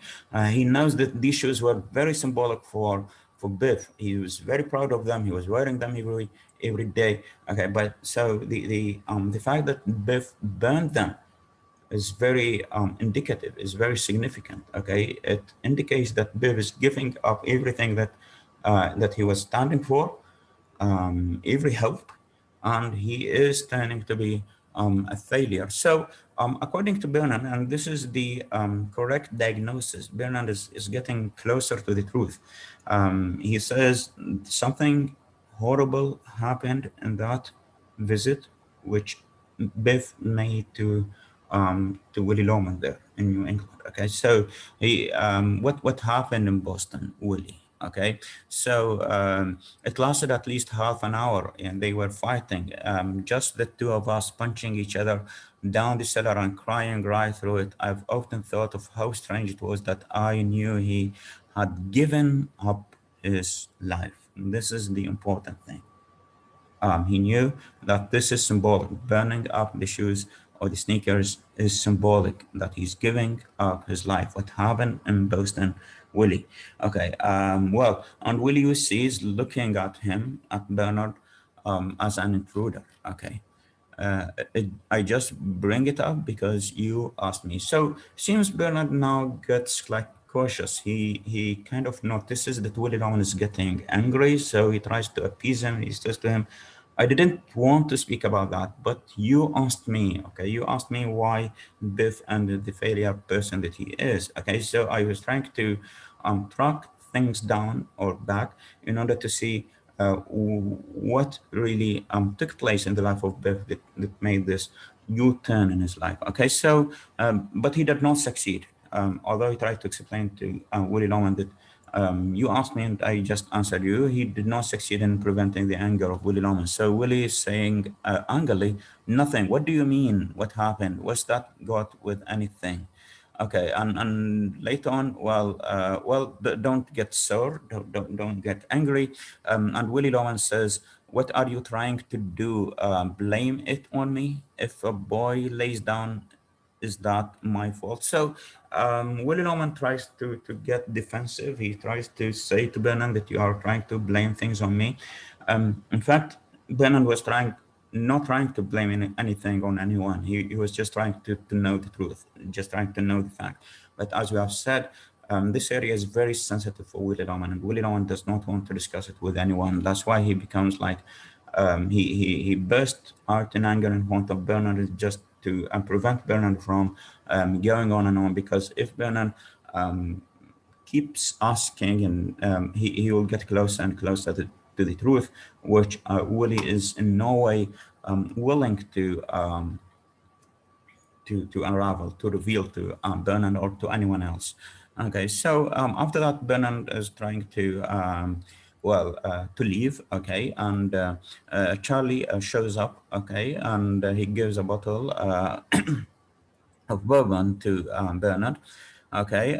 he knows that these shoes were very symbolic for Biff. He was very proud of them. He was wearing them every day. Okay, but so the fact that Biff burned them is very indicative, is very significant. Okay, it indicates that Bill is giving up everything that he was standing for, every hope, and he is turning to be a failure. So, according to Bernard, and this is the correct diagnosis, Bernard is getting closer to the truth. He says something horrible happened in that visit, which Biff made to Willie Loman there in New England. Okay, so what happened in Boston, Willie? Okay, so it lasted at least half an hour, and they were fighting. Just the two of us punching each other down the cellar and crying right through it. I've often thought of how strange it was that I knew he had given up his life. This is the important thing. He knew that this is symbolic. Burning up the shoes or the sneakers is symbolic that he's giving up his life. What happened in Boston, Willie? Okay. And Willie, you see, is looking at him, at Bernard, as an intruder. Okay. I just bring it up because you asked me. So seems Bernard now gets like cautious. He kind of notices that Willie Loman is getting angry, so he tries to appease him. He says to him, "I didn't want to speak about that, but you asked me. Okay, you asked me why Biff and the failure person that he is. Okay, so I was trying to track things down or back in order to see what really took place in the life of Biff that made this U-turn in his life. Okay, so but he did not succeed. Although he tried to explain to Willie Loman that you asked me and I just answered you, he did not succeed in preventing the anger of Willie Loman. So Willie is saying angrily, "Nothing. What do you mean? What happened? What's that got with anything?" Okay, and later on, don't get sore, don't get angry. And Willie Loman says, what are you trying to do? Blame it on me. If a boy lays down, is that my fault? So Willie Norman tries to get defensive. He tries to say to Bernard that you are trying to blame things on me. In fact, Bernard was not trying to blame anything on anyone. He was just trying to know the truth, just trying to know the fact. But as we have said, this area is very sensitive for Willie Norman, and Willie Norman does not want to discuss it with anyone. That's why he becomes like he burst out in anger in front of Bernard just to prevent Bernard from going on and on. Because if Bernard um, keeps asking, and he will get closer and closer to the truth, which Willie is in no way willing to unravel, to reveal to Bernard or to anyone else. Okay, so after that, Bernard is trying to leave. Okay, and Charlie shows up. Okay, and he gives a bottle of bourbon to Bernard. Okay.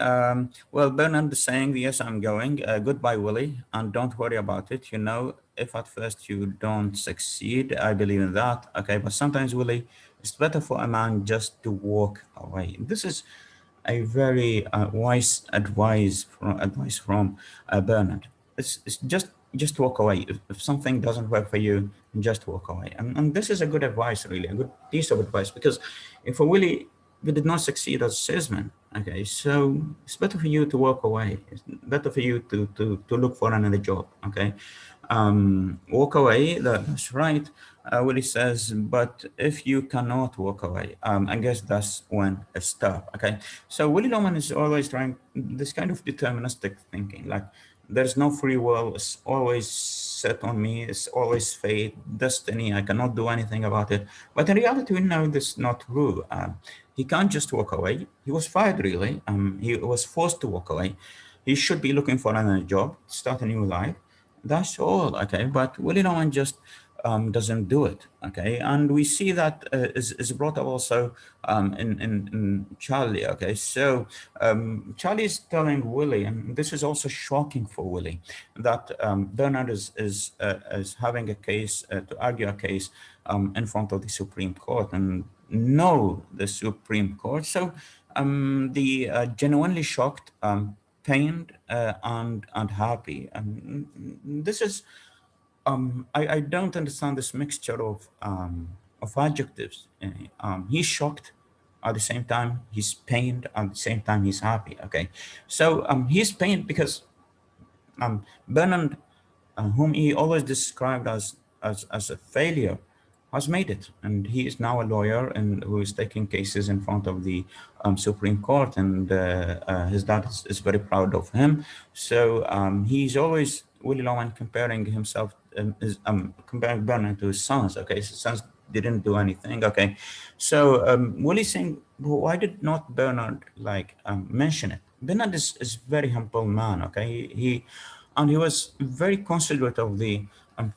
Well, Bernard is saying, "Yes, I'm going. Goodbye, Willie, and don't worry about it. You know, if at first you don't succeed, I believe in that. Okay, but sometimes, Willie, it's better for a man just to walk away." This is a very wise advice from Bernard. It's just walk away. If something doesn't work for you, just walk away. And this is a good advice, really, a good piece of advice, because if a Willie we did not succeed as salesmen, okay, so it's better for you to walk away. It's better for you to look for another job, okay. Walk away, that's right. Willie says, but if you cannot walk away, I guess that's when it's stop. Okay, so Willie Loman is always trying this kind of deterministic thinking, like there's no free will. It's always set on me. It's always fate, destiny. I cannot do anything about it. But in reality, we know this is not true. He can't just walk away. He was fired, really. He was forced to walk away. He should be looking for another job, start a new life. That's all, okay. But Willie Norman just doesn't do it, okay. And we see that is brought up also in Charlie, okay. So Charlie is telling Willie, and this is also shocking for Willie, that Bernard is having a case to argue a case in front of the Supreme Court, and know the Supreme Court. So the genuinely shocked, pained, and happy. This is I don't understand this mixture of adjectives. He's shocked at the same time he's pained, at the same time he's happy. Okay, so he's pained because Bernard, whom he always described as a failure, has made it, and he is now a lawyer and who is taking cases in front of the Supreme Court, and his dad is very proud of him. So he's always Willie Loman comparing himself, comparing Bernard to his sons. Okay, his sons didn't do anything. Okay, so Willie's saying, "Well, why did not Bernard like mention it?" Bernard is very humble man. Okay, he was very considerate of the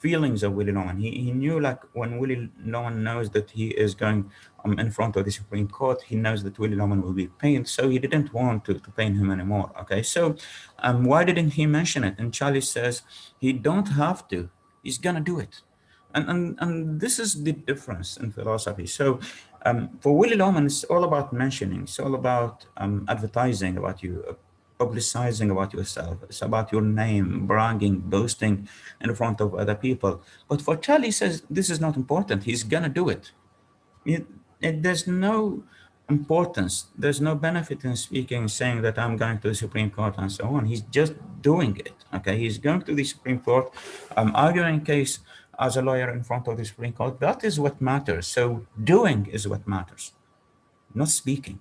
feelings of Willie Norman. He knew, like, when Willie Norman knows that he is going in front of the Supreme Court, he knows that Willie Norman will be pained, so he didn't want to pain him anymore. Okay, so why didn't he mention it? And Charlie says he don't have to. He's gonna do it. And this is the difference in philosophy. So for Willie Loman, it's all about mentioning. It's all about advertising about you, publicizing about yourself. It's about your name, bragging, boasting in front of other people. But for Charlie, he says this is not important. He's gonna do it. It, there's no importance. There's no benefit in speaking, saying that I'm going to the Supreme Court and so on. He's just doing it. Okay, he's going to the Supreme Court, arguing case as a lawyer in front of the Supreme Court. That is what matters. So doing is what matters, not speaking.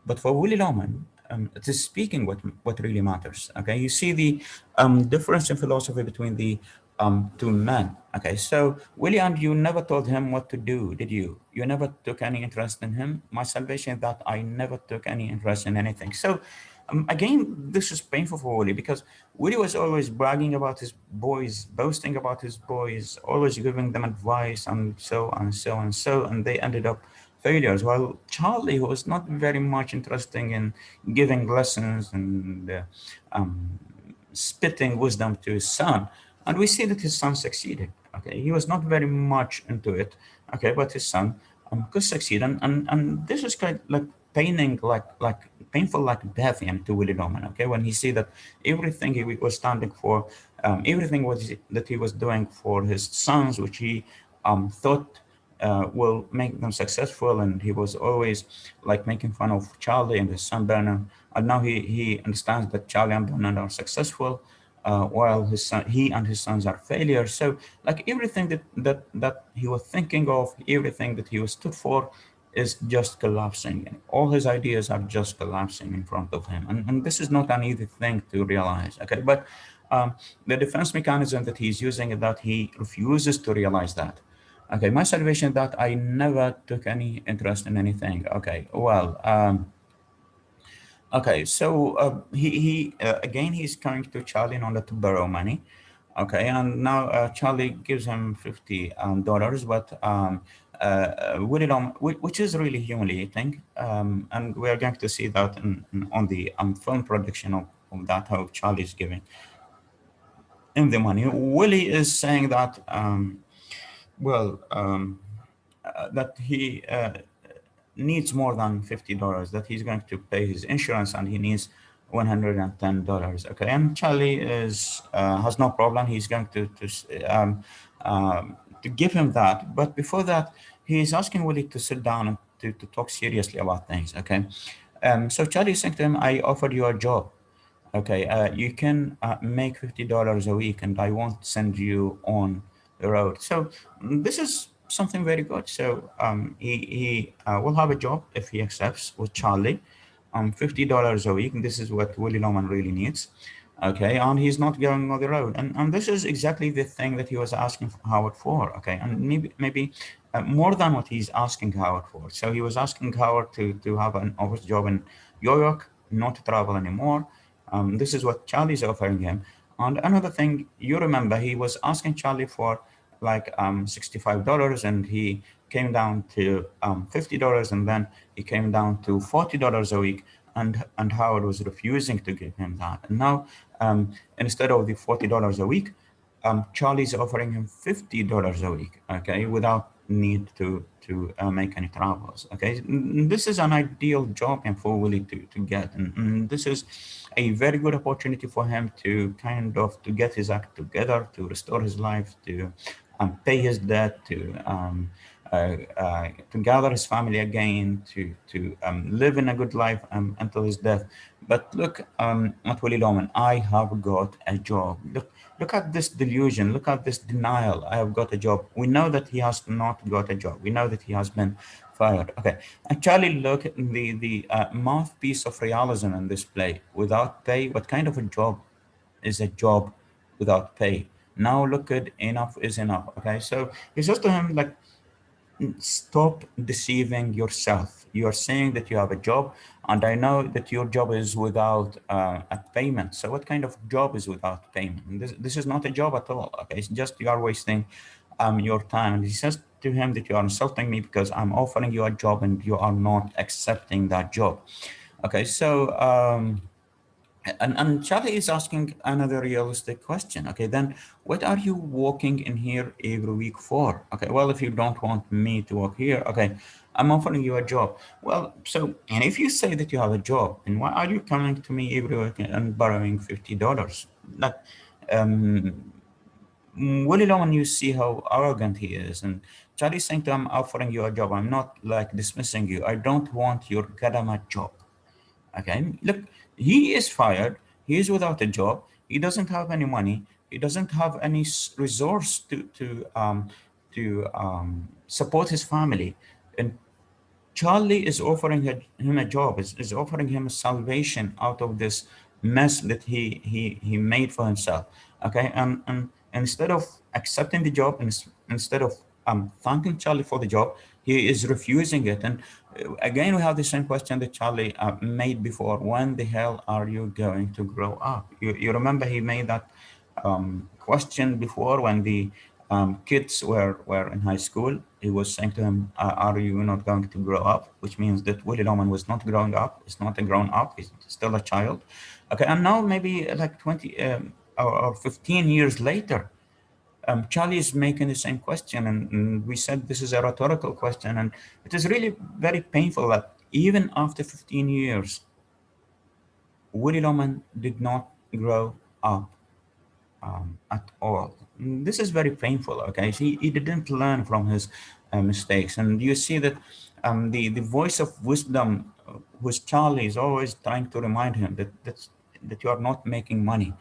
But for Willie Loman, it is speaking what really matters. Okay, you see the difference in philosophy between the two men. Okay, so Willie, and you never told him what to do, did you? You never took any interest in him. My salvation is that I never took any interest in anything. So again, this is painful for Willie, because Willie was always bragging about his boys, boasting about his boys, always giving them advice, and so and so and so, and they ended up failures. While Charlie, who was not very much interested in giving lessons and um, spitting wisdom to his son, and we see that his son succeeded. Okay, he was not very much into it. Okay, but his son could succeed, and this is kind of like like painful like death to Willie Norman. Okay, when he see that everything he was standing for, everything that he was doing for his sons, which he thought will make them successful, and he was always like making fun of Charlie and his son Bernard. And now he understands that Charlie and Bernard are successful, while he and his sons are failures. So like everything that he was thinking of, everything that he was stood for, is just collapsing. All his ideas are just collapsing in front of him, and this is not an easy thing to realize. Okay, but um, the defense mechanism that he's using is that he refuses to realize that. Okay, my salvation that I never took any interest in anything. Okay, well, okay, so he again he's coming to Charlie in order to borrow money. Okay, and now Charlie gives him $50, but Willie which is really humiliating, and we are going to see that on the film production of that, how Charlie is giving him the money. Willie is saying that well that he needs more than $50, that he's going to pay his insurance, and he needs $110. Okay, and Charlie is has no problem. He's going to give him that, but before that, he's asking Willie to sit down and to talk seriously about things. Okay, so Charlie is saying to him, I offered you a job. Okay, you can make $50 a week, and I won't send you on the road. So this is something very good. So he will have a job if he accepts with Charlie. $50 a week. And this is what Willie Loman really needs. Okay, and he's not going on the road, and this is exactly the thing that he was asking Howard for. Okay, and maybe more than what he's asking Howard for. So he was asking Howard to have an office job in New York, not to travel anymore. This is what Charlie's offering him. And another thing, you remember, he was asking Charlie for like $65, and he came down to $50, and then he came down to $40 a week, and Howard was refusing to give him that. And now, instead of the $40 a week, Charlie's offering him $50 a week, okay, without need to make any travels. Okay, this is an ideal job and for Willie to get, and this is a very good opportunity for him to kind of to get his act together, to restore his life, to pay his debt, to gather his family again, to live in a good life until his death. But look at Willie Loman. I have got a job. Look at this delusion. Look at this denial. I have got a job. We know that he has not got a job. We know that he has been fired. Okay. And Charlie, look at the mouthpiece of realism in this play. Without pay, what kind of a job is a job without pay? Now look at enough is enough. Okay. So he says to him, like, stop deceiving yourself. You are saying that you have a job, and I know that your job is without a payment. So what kind of job is without payment? This is not a job at all. Okay, it's just you are wasting your time. And he says to him that you are insulting me because I'm offering you a job and you are not accepting that job. Okay, so and Charlie is asking another realistic question. Okay, then what are you walking in here every week for? Okay, well, if you don't want me to work here, okay, I'm offering you a job. Well, so, and if you say that you have a job, then why are you coming to me every week and borrowing $50? Like, um, Willie Loman, you see how arrogant he is. And Charlie's saying to him, I'm offering you a job. I'm not like dismissing you. I don't want your Gadama job. Okay, look, he is fired. He is without a job. He doesn't have any money. He doesn't have any resource to support his family. And Charlie is offering him a job. Is offering him a salvation out of this mess that he made for himself. Okay, and instead of accepting the job, and instead of thanking Charlie for the job, he is refusing it. And again, we have the same question that Charlie made before. When the hell are you going to grow up? You remember he made that question before when the kids were in high school. He was saying to him, are you not going to grow up? Which means that Willie Loman was not growing up. He's not a grown up. He's still a child. Okay, and now maybe like 20 or 15 years later, Charlie is making the same question, and we said this is a rhetorical question, and it is really very painful that even after 15 years, Willie Loman did not grow up at all. This is very painful. Okay, he didn't learn from his mistakes, and you see that the voice of wisdom, who's Charlie, is always trying to remind him that you are not making money.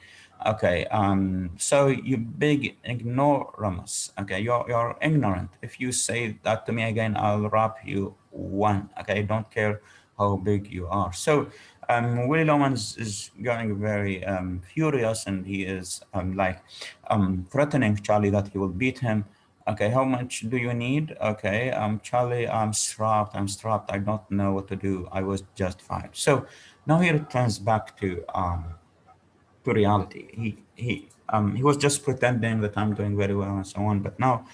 Okay, so you big ignoramus. Okay, you're ignorant. If you say that to me again, I'll wrap you one. Okay, I don't care how big you are. So Willie Loman is going very furious, and he is threatening Charlie that he will beat him. Okay, how much do you need? Okay, Charlie, I'm strapped. I don't know what to do. I was just fired. So now he returns back to reality. He was just pretending that I'm doing very well and so on. But now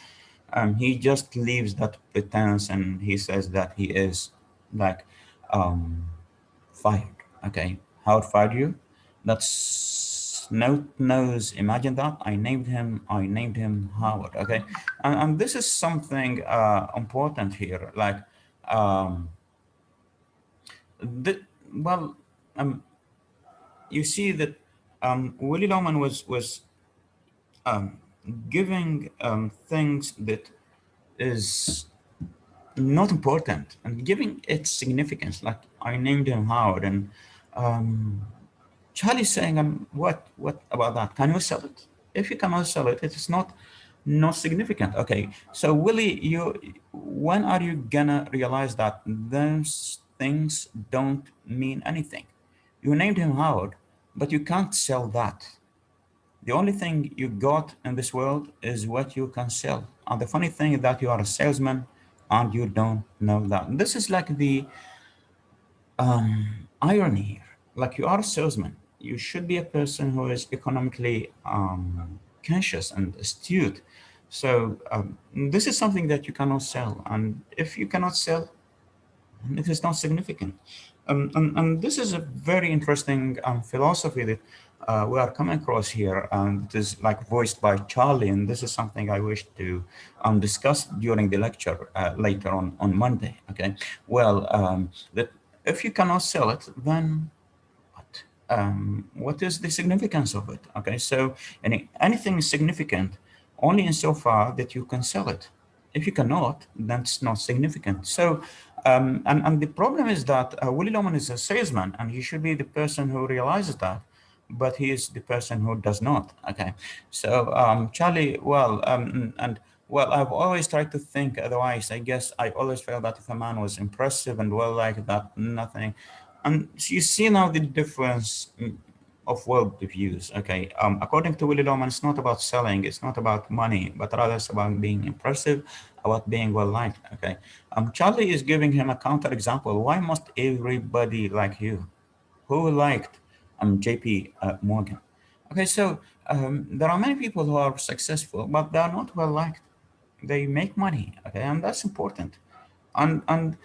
he just leaves that pretense, and he says that he is like um, fired. Okay, Howard fired you. That's no nose. Imagine that. I named him Howard. Okay, and this is something important here. Like, um, the, well, um, you see that Willie Loman was um, giving things that is not important and giving it significance. Like I named him Howard, and um, Charlie's saying, what about that? Can you sell it? If you cannot sell it, it is not significant. Okay, so Willie, when are you gonna realize that those things don't mean anything? You named him Howard, but you can't sell that. The only thing you got in this world is what you can sell. And the funny thing is that you are a salesman and you don't know that. This is like the irony here. Like you are a salesman. You should be a person who is economically conscious and astute. So this is something that you cannot sell. And if you cannot sell, it is not significant. And this is a very interesting philosophy that we are coming across here, and it is like voiced by Charlie. And this is something I wish to discuss during the lecture later on Monday. Okay, well, that if you cannot sell it, then what is the significance of it? Okay, so anything is significant only insofar that you can sell it. If you cannot, that's not significant. So, and the problem is that Willie Loman is a salesman, and he should be the person who realizes that, but he is the person who does not. Okay, so Charlie, well, I've always tried to think otherwise. I guess I always felt that if a man was impressive and well liked, that nothing. And so you see now the difference of world views. Okay, according to Willie Loman, it's not about selling, it's not about money, but rather it's about being impressive, about being well liked. Okay, Charlie is giving him a counter example. Why must everybody like you? Who liked J.P. Morgan? Okay, so there are many people who are successful, but they are not well liked. They make money. Okay, and that's important. And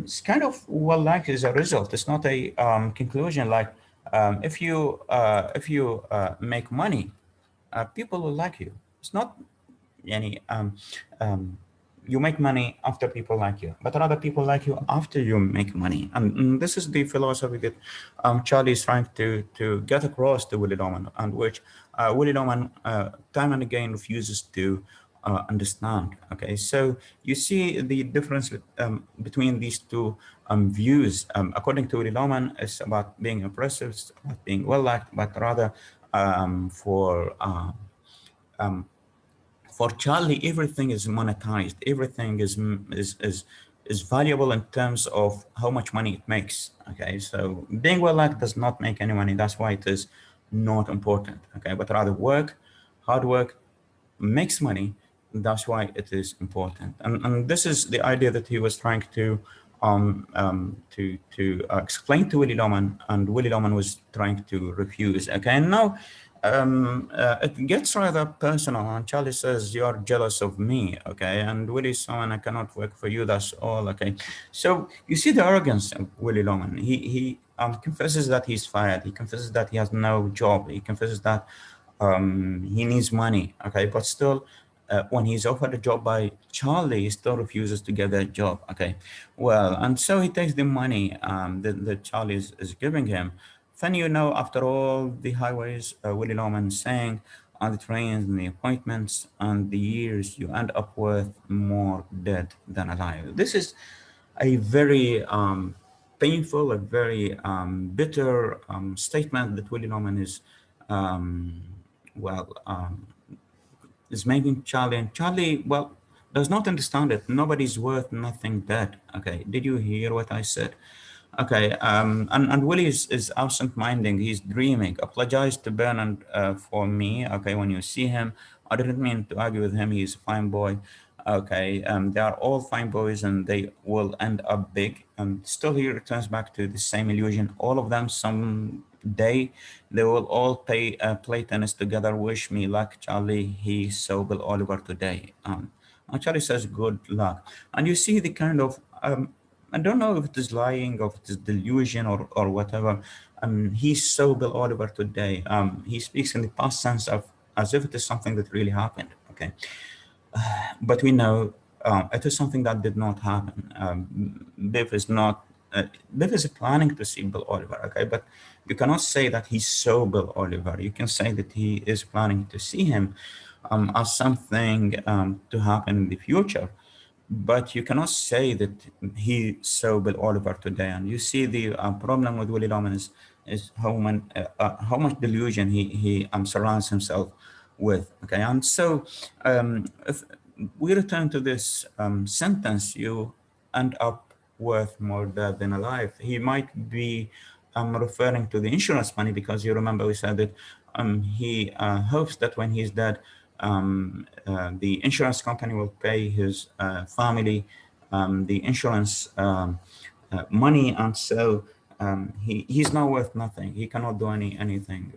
it's kind of well liked as a result. It's not a conclusion. Like if you make money, people will like you. It's not any um, you make money after people like you, but rather people like you after you make money. And this is the philosophy that Charlie is trying to get across to Willie Loman, and which Willie Loman time and again refuses to understand. Okay, so you see the difference between these two views. According to Willie Loman, it's about being impressive, it's about being well liked, but rather for for Charlie, everything is monetized. Everything is valuable in terms of how much money it makes. Okay, so being well liked does not make any money. That's why it is not important. Okay, but rather hard work makes money. That's why it is important. And this is the idea that he was trying to explain to Willie Loman, and Willie Loman was trying to refuse. Okay, and now it gets rather personal. And Charlie says, "You are jealous of me." Okay, and Willie Loman, "I cannot work for you. That's all." Okay, so you see the arrogance of Willie Loman. He confesses that he's fired. He confesses that he has no job. He confesses that he needs money, okay, but still, when he's offered a job by Charlie, he still refuses to get that job, okay. Well, and so he takes the money that Charlie is giving him. Then, after all the highways Willie Loman saying, on the trains and the appointments and the years, you end up with more dead than alive. This is a very painful, a very bitter statement that Willie Loman um, well, is making Charlie, and Charlie, well, does not understand it. Nobody's worth nothing dead. Okay, did you hear what I said? Okay, and Willie is absent-minded. He's dreaming. Apologize to Bernard for me. Okay, when you see him, I didn't mean to argue with him. He's a fine boy. Okay, they are all fine boys, and they will end up big. And still, he returns back to the same illusion. All of them, someday, they will all play tennis together. Wish me luck, Charlie. He saw Bill Oliver today. And Charlie says, "Good luck." And you see the kind of I don't know if it is lying or if it is delusion or whatever. He saw Bill Oliver today. He speaks in the past tense of as if it is something that really happened. Okay, but we know it is something that did not happen. Biff is not. Biff is planning to see Bill Oliver. Okay, but you cannot say that he saw Bill Oliver. You can say that he is planning to see him as something to happen in the future, but you cannot say that he saw Bill Oliver today. And you see the problem with Willie Loman is how much delusion he surrounds himself with. Okay, and so if we return to this sentence, you end up worth more dead than alive. He might be referring to the insurance money, because you remember we said that he hopes that when he's dead, the insurance company will pay his family the insurance money, and so he's not worth nothing. He cannot do anything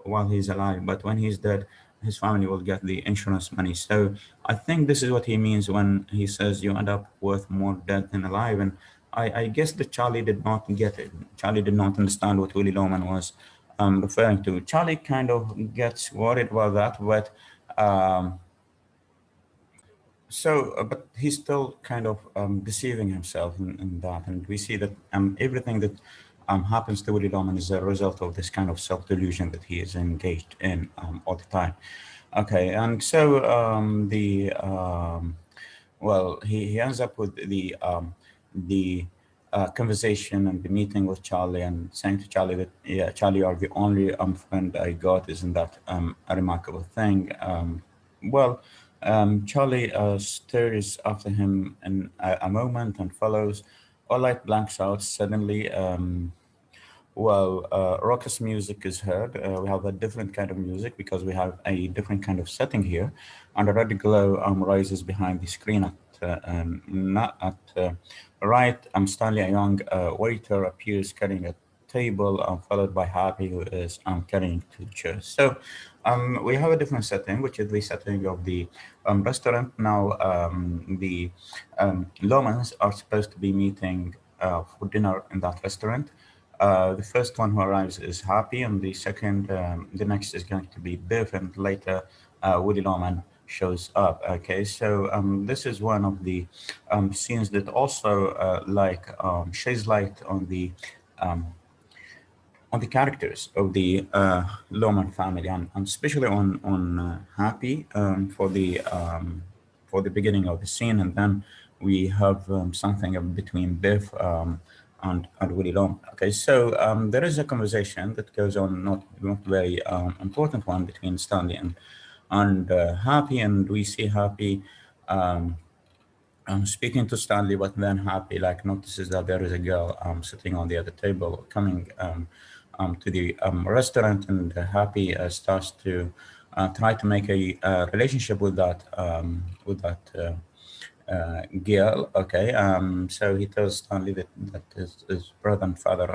while he's alive, but when he's dead, his family will get the insurance money. So I think this is what he means when he says you end up worth more dead than alive. And I guess that Charlie did not get it. Charlie did not understand what Willie Loman was referring to. Charlie kind of gets worried about that, but um, but he's still kind of deceiving himself in that, and we see that everything that happens to Willie Loman is a result of this kind of self-delusion that he is engaged in all the time. Okay, and so he ends up with the conversation and the meeting with Charlie, and saying to Charlie that, yeah, Charlie, you are the only friend I got. Isn't that a remarkable thing? Charlie stares after him in a moment and follows. All light blanks out suddenly. Raucous music is heard. We have a different kind of music because we have a different kind of setting here. And a red glow rises behind the screen not at right. Stanley, a young waiter, appears carrying a table, followed by Happy, who is carrying two chairs. So we have a different setting, which is the setting of the restaurant. Now, the Lomans are supposed to be meeting for dinner in that restaurant. The first one who arrives is Happy, and the next is going to be Biff, and later Woody Loman shows up. Okay, so this is one of the scenes that also sheds light um, on the characters of the Loman family, and especially on Happy for the beginning of the scene, and then we have something between Biff and Willie Loman. Okay, so there is a conversation that goes on, not very important one, between Stanley and Happy, and we see Happy. Um, Speaking to Stanley, but then Happy notices that there is a girl sitting on the other table, coming to the restaurant, and Happy starts to try to make a relationship with that girl. Okay, so he tells Stanley that his brother and father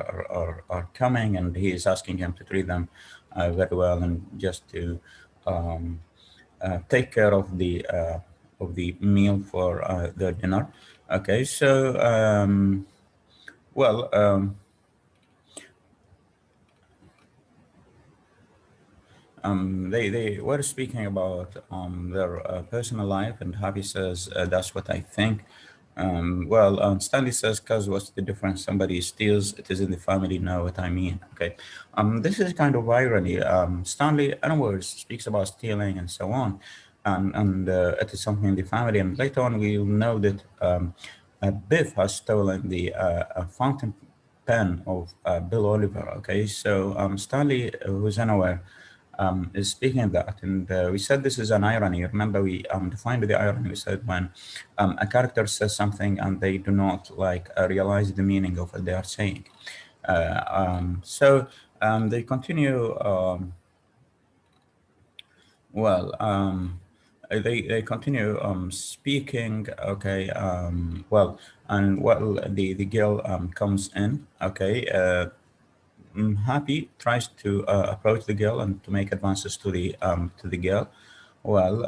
are coming, and he is asking him to treat them very well, and just to um, take care of the meal for the dinner. Okay, so well, They were speaking about their personal life, and Happy says, "That's what I think." Stanley says, "Cause what's the difference? Somebody steals, it is in the family. Know what I mean?" Okay. This is kind of irony. Stanley, in other words, speaks about stealing and so on, and it is something in the family. And later on, we'll know that Biff has stolen the fountain pen of Bill Oliver. Okay, so Stanley, who's unaware, is speaking of that. And we said this is an irony. Remember, we defined the irony. We said when a character says something and they do not like realize the meaning of what they are saying. They continue. Well, they continue speaking. Okay. The girl comes in. Okay. Happy tries to approach the girl and to make advances to the girl. Well,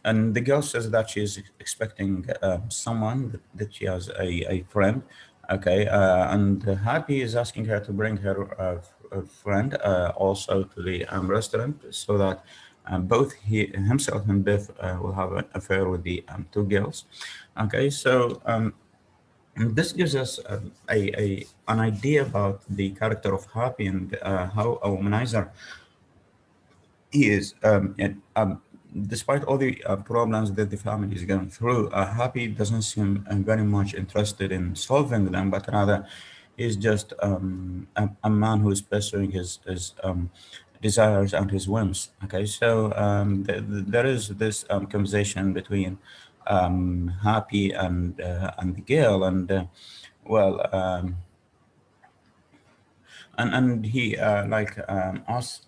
and the girl says that she's expecting someone that she has a friend. Okay, and Happy is asking her to bring her friend also to the restaurant so that both himself and Beth will have an affair with the two girls. Okay, so and this gives us an idea about the character of Happy and how a womanizer he is. Despite all the problems that the family is going through, Happy doesn't seem very much interested in solving them, but rather is just a man who is pursuing his desires and his whims. Okay, so there is this conversation between Happy and the girl, and well. And he asked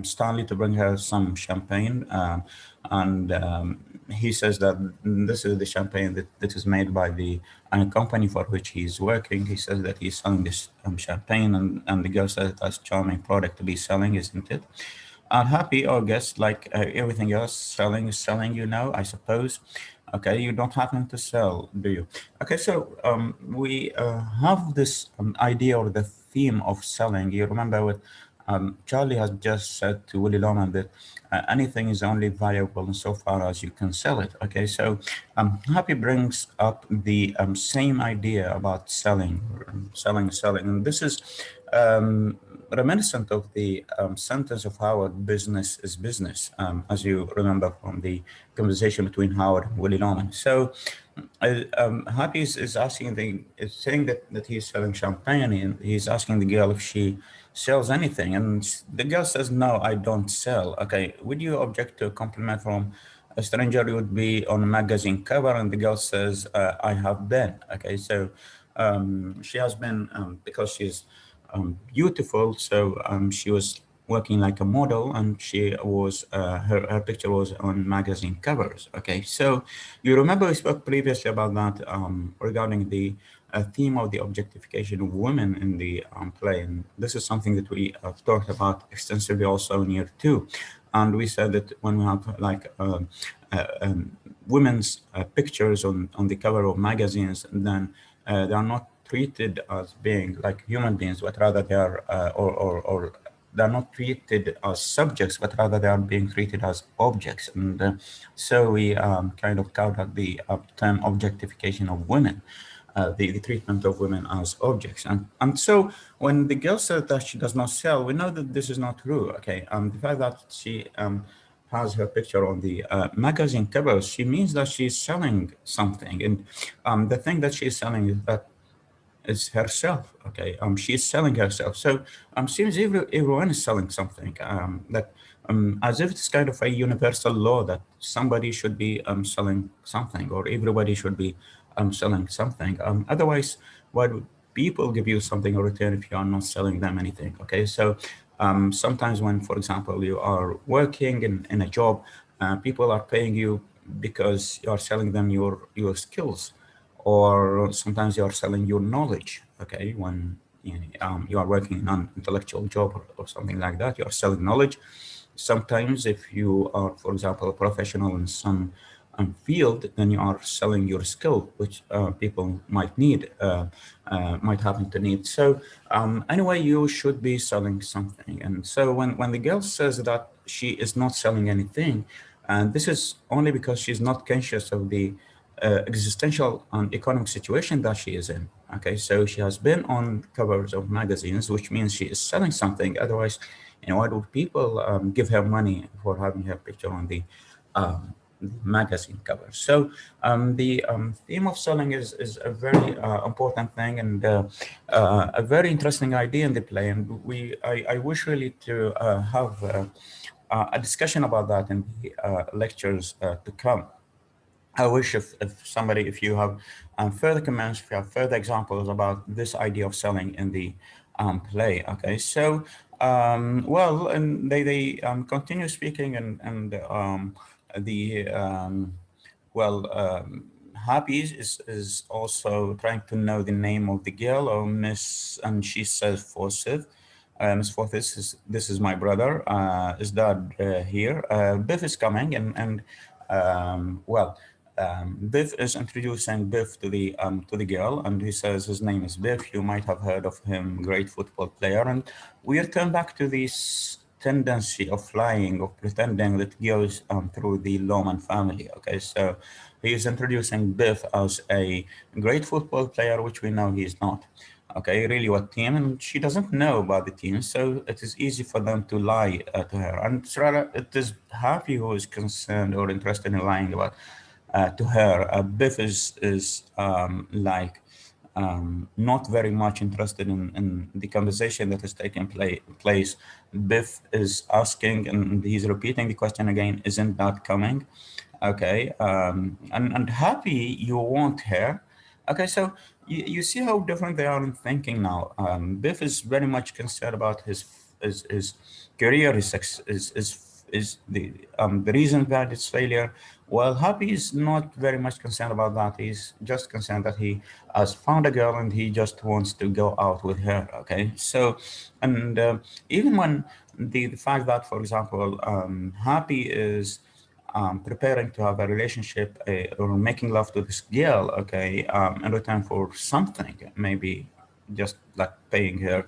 Stanley to bring her some champagne, and he says that this is the champagne that is made by the company for which he's working. He says that he's selling this champagne, and the girl says that's charming product to be selling, isn't it? Happy or guess like everything else, selling is selling, I suppose. Okay, you don't happen to sell, do you? Okay, so we have this idea or the theme of selling. You remember what Charlie has just said to Willie Loman that anything is only valuable insofar as you can sell it. Okay, so Happy brings up the same idea about selling, selling. And this is reminiscent of the sentence of Howard, business is business, as you remember from the conversation between Howard and Willie Norman. So Happy is asking is saying that he's selling champagne, and he's asking the girl if she sells anything. And the girl says, no, I don't sell. Okay, would you object to a compliment from a stranger? You would be on a magazine cover, and the girl says, I have been. Okay, so she has been because she's beautiful. So she was working like a model, and she was her picture was on magazine covers. Okay, so you remember we spoke previously about that regarding the theme of the objectification of women in the play, and this is something that we have talked about extensively also in year two. And we said that when we have like women's pictures on the cover of magazines, then they are not treated as being like human beings, but rather they are, or they're not treated as subjects, but rather they are being treated as objects. And so we kind of carved out the term objectification of women. The treatment of women as objects. And so when the girl says that she does not sell, we know that this is not true. Okay. The fact that she has her picture on the magazine covers, she means that she's selling something. And the thing that she's selling is that is herself. Okay, she's selling herself. So seems everyone is selling something. That as if it's kind of a universal law that somebody should be selling something, or everybody should be selling something. Otherwise, why would people give you something in return if you are not selling them anything? Okay, so sometimes when, for example, you are working in a job, people are paying you because you are selling them your skills, or sometimes you are selling your knowledge. Okay, when you are working in an intellectual job, or something like that, you are selling knowledge. Sometimes if you are, for example, a professional in some field, then you are selling your skill, which people might need, might happen to need. So anyway, you should be selling something. And so when the girl says that she is not selling anything, and this is only because she's not conscious of the existential and economic situation that she is in. Okay, so she has been on covers of magazines, which means she is selling something. Otherwise, why would people give her money for having her picture on um, the magazine cover? So the theme of selling is a very important thing, and a very interesting idea in the play. And I wish really to have a discussion about that in the lectures to come. I wish if somebody, if you have further comments, if you have further examples about this idea of selling in the play. Okay, so well, and they continue speaking, and the well, Happy is also trying to know the name of the girl, or Miss, and she says Forsyth. Miss Forsyth, this is my brother. Is Dad here? Biff is coming, and well, Biff is introducing Biff to the girl, and he says his name is Biff. You might have heard of him, great football player. And we return back to this tendency of lying, of pretending, that goes through the Loman family. Okay, so he is introducing Biff as a great football player, which we know he is not. Okay, really, what team? And she doesn't know about the team, so it is easy for them to lie to her. And it's rather, it is Happy who is concerned or interested in lying about to her. Biff is like not very much interested in the conversation that is taking place. Biff is asking, and he's repeating the question again, isn't that coming? Okay, and Happy, you want her. Okay, so you see how different they are in thinking now. Biff is very much concerned about his career, his sex, is the reason that it's failure. Well, Happy is not very much concerned about that. He's just concerned that he has found a girl and he just wants to go out with her. Okay, so and even when the fact that, for example, Happy is preparing to have a relationship or making love to this girl, okay, in return for something, maybe just like paying her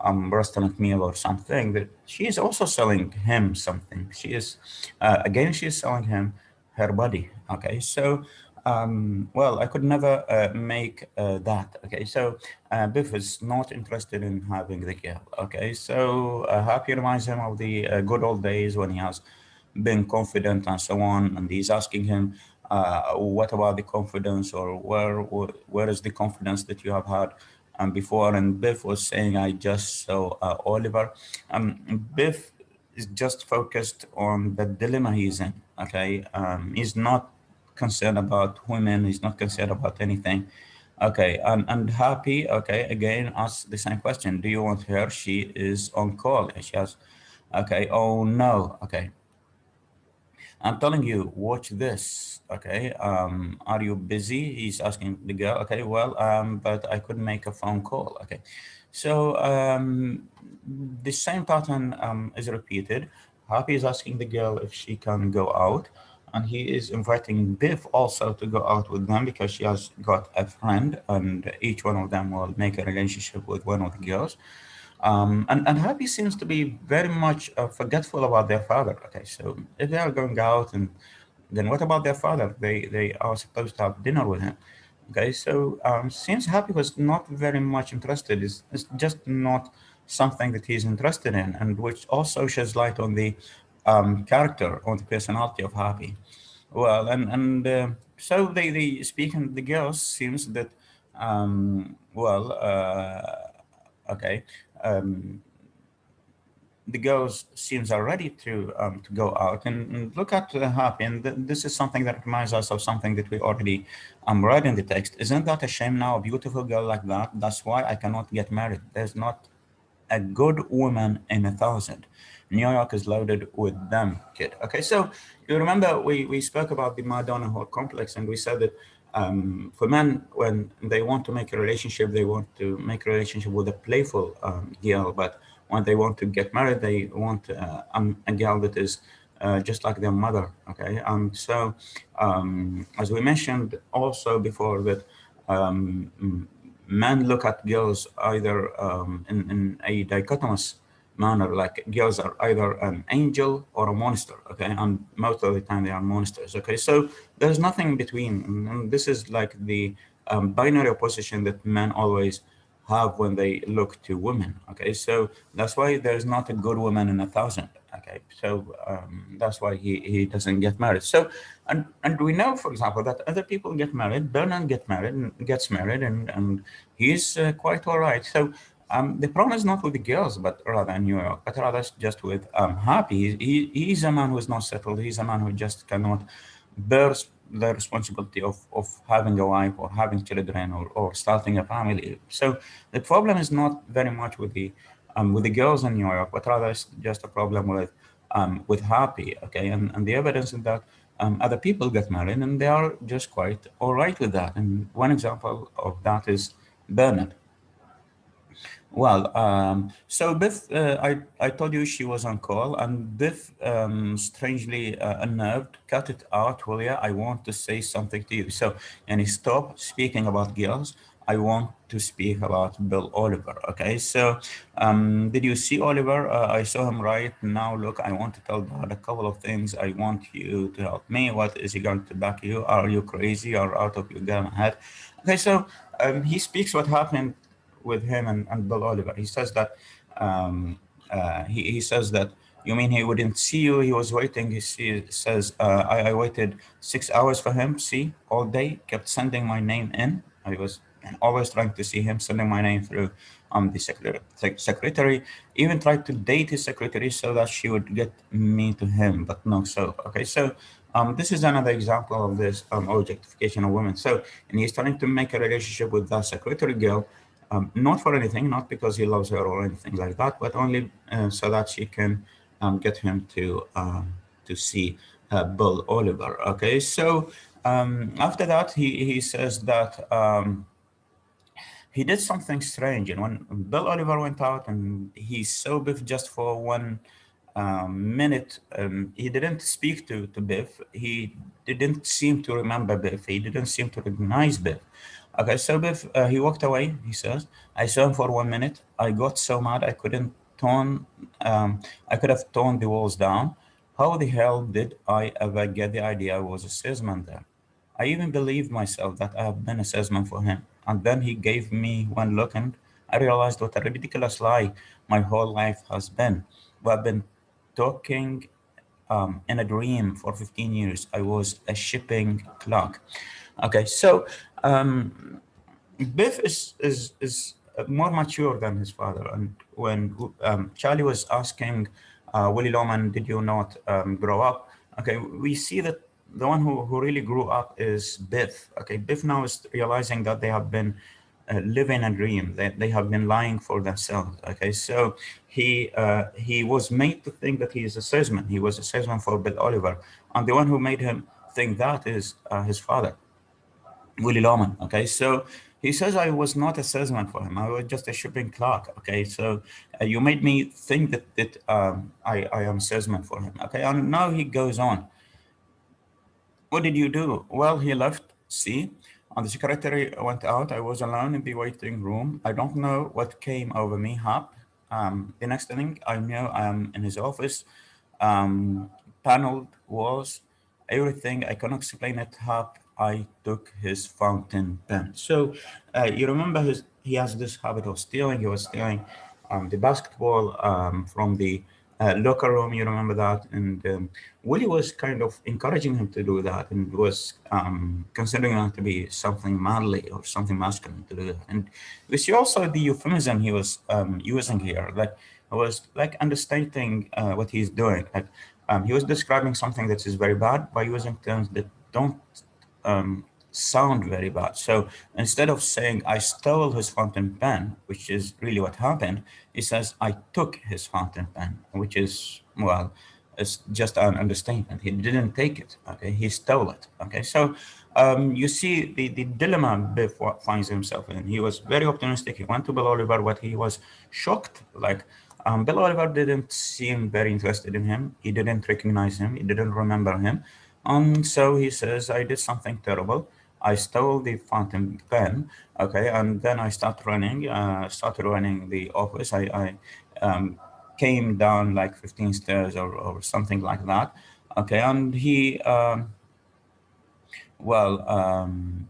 restaurant meal or something, that she is also selling him something. She is, again, she is selling him her body, okay? So, well, I could never make that, okay? So, Biff is not interested in having the girl, okay? So, Happy reminds him of the good old days when he has being confident and so on. And he's asking him, what about the confidence, or where is the confidence that you have had before? And Biff was saying, I just saw Oliver. Biff is just focused on the dilemma he's in. Okay, he's not concerned about women. He's not concerned about anything. Okay, and Happy, okay, again, ask the same question. Do you want her? She is on call. And she has, okay, oh no, okay. I'm telling you, watch this. Okay. Are you busy? He's asking the girl. Okay. Well, but I could make a phone call. Okay. So the same pattern is repeated. Happy is asking the girl if she can go out, and he is inviting Biff also to go out with them because she has got a friend, and each one of them will make a relationship with one of the girls. And Happy seems to be very much forgetful about their father. Okay, so if they are going out, and then what about their father? They are supposed to have dinner with him. Okay, so seems Happy was not very much interested. It's just not something that he's interested in, and which also sheds light on the character, on the personality of Happy. Well, and so they speak, and the girls seems that well, okay. Um, the girls seems are ready to go out, and look at Happy, and this is something that reminds us of something that we already read in the text. Isn't that a shame now? A beautiful girl like that. That's why I cannot get married. There's not a good woman in 1,000. New York is loaded with them, kid. Okay, so you remember we spoke about the Madonna whole complex, and we said that for men, when they want to make a relationship, they want to make a relationship with a playful girl, but when they want to get married, they want a girl that is just like their mother. Okay, so as we mentioned also before that men look at girls either in a dichotomous manner, like girls are either an angel or a monster. Okay, and most of the time they are monsters. Okay, so there's nothing in between, and this is like the binary opposition that men always have when they look to women. Okay, so that's why there's not a good woman in a thousand. Okay, so that's why he doesn't get married. So and we know, for example, that other people get married. Bernard gets married, and he's quite all right. So the problem is not with the girls, but rather in New York, but rather just with Happy. He's a man who is not settled. He's a man who just cannot bears the responsibility of having a wife or having children or starting a family. So the problem is not very much with the girls in New York, but rather it's just a problem with Happy. Okay, and the evidence is that other people get married and they are just quite all right with that. And one example of that is Bernard. Well, so Biff, I told you she was on call, and Biff, strangely unnerved, cut it out. Well, yeah, I want to say something to you. So, and he stopped speaking about girls. I want to speak about Bill Oliver. Okay, so did you see Oliver? I saw him right now. Look, I want to tell Dad a couple of things. I want you to help me. What is he going to back you? Are you crazy or out of your damn head? Okay, so he speaks what happened with him and Bill Oliver. He says that he says that you mean he wouldn't see you? He was waiting. Says I waited 6 hours for him. See, all day kept sending my name in. I was always trying to see him, sending my name through the secretary. Even tried to date his secretary so that she would get me to him, but no. So okay, so. This is another example of this objectification of women. So, and he's trying to make a relationship with that secretary girl, not for anything, not because he loves her or anything like that, but only so that she can get him to see Bill Oliver. Okay, so after that, he says that he did something strange, and when Bill Oliver went out and he saw Biff just for 1 minute, he didn't speak to Biff. He didn't seem to remember Biff. He didn't seem to recognize Biff. Okay, so Biff, he walked away, he says. I saw him for 1 minute. I got so mad I couldn't tone, I could have toned the walls down. How the hell did I ever get the idea I was a salesman there? I even believed myself that I have been a salesman for him. And then he gave me one look and I realized what a ridiculous lie my whole life has been. We've been talking in a dream for 15 years. I was a shipping clerk. Okay, so um, Biff is more mature than his father. And when Charlie was asking Willie Loman, "Did you not grow up?" Okay, we see that the one who really grew up is Biff. Okay, Biff now is realizing that they have been living a dream. They have been lying for themselves. Okay, so he was made to think that he is a salesman. He was a salesman for Bill Oliver, and the one who made him think that is his father. Willie Loman. Okay, so he says I was not a salesman for him. I was just a shipping clerk. Okay, so you made me think that I am a salesman for him. Okay, and now he goes on. What did you do? Well, he left. See, and the secretary went out. I was alone in the waiting room. I don't know what came over me. Hap. The next thing I know, I'm in his office. Um, Paneled walls, everything. I cannot explain it. Hap. I took his fountain pen. So you remember he has this habit of stealing. He was stealing the basketball from the locker room. You remember that, and Willie was kind of encouraging him to do that and was considering it to be something manly or something masculine to do that. And we see also the euphemism he was using here, like it was like understating what he's doing. Like he was describing something that is very bad by using terms that don't um, sound very bad. So instead of saying I stole his fountain pen, which is really what happened, he says I took his fountain pen, which is, well, it's just an understatement. He didn't take it. Okay, he stole it. Okay, so you see the dilemma Biff finds himself in. He was very optimistic. He went to Bill Oliver, but he was shocked. Like Bill Oliver didn't seem very interested in him. He didn't recognize him. He didn't remember him. And so he says, I did something terrible. I stole the fountain pen, okay, and then I started running the office. I came down like 15 stairs or something like that, okay, and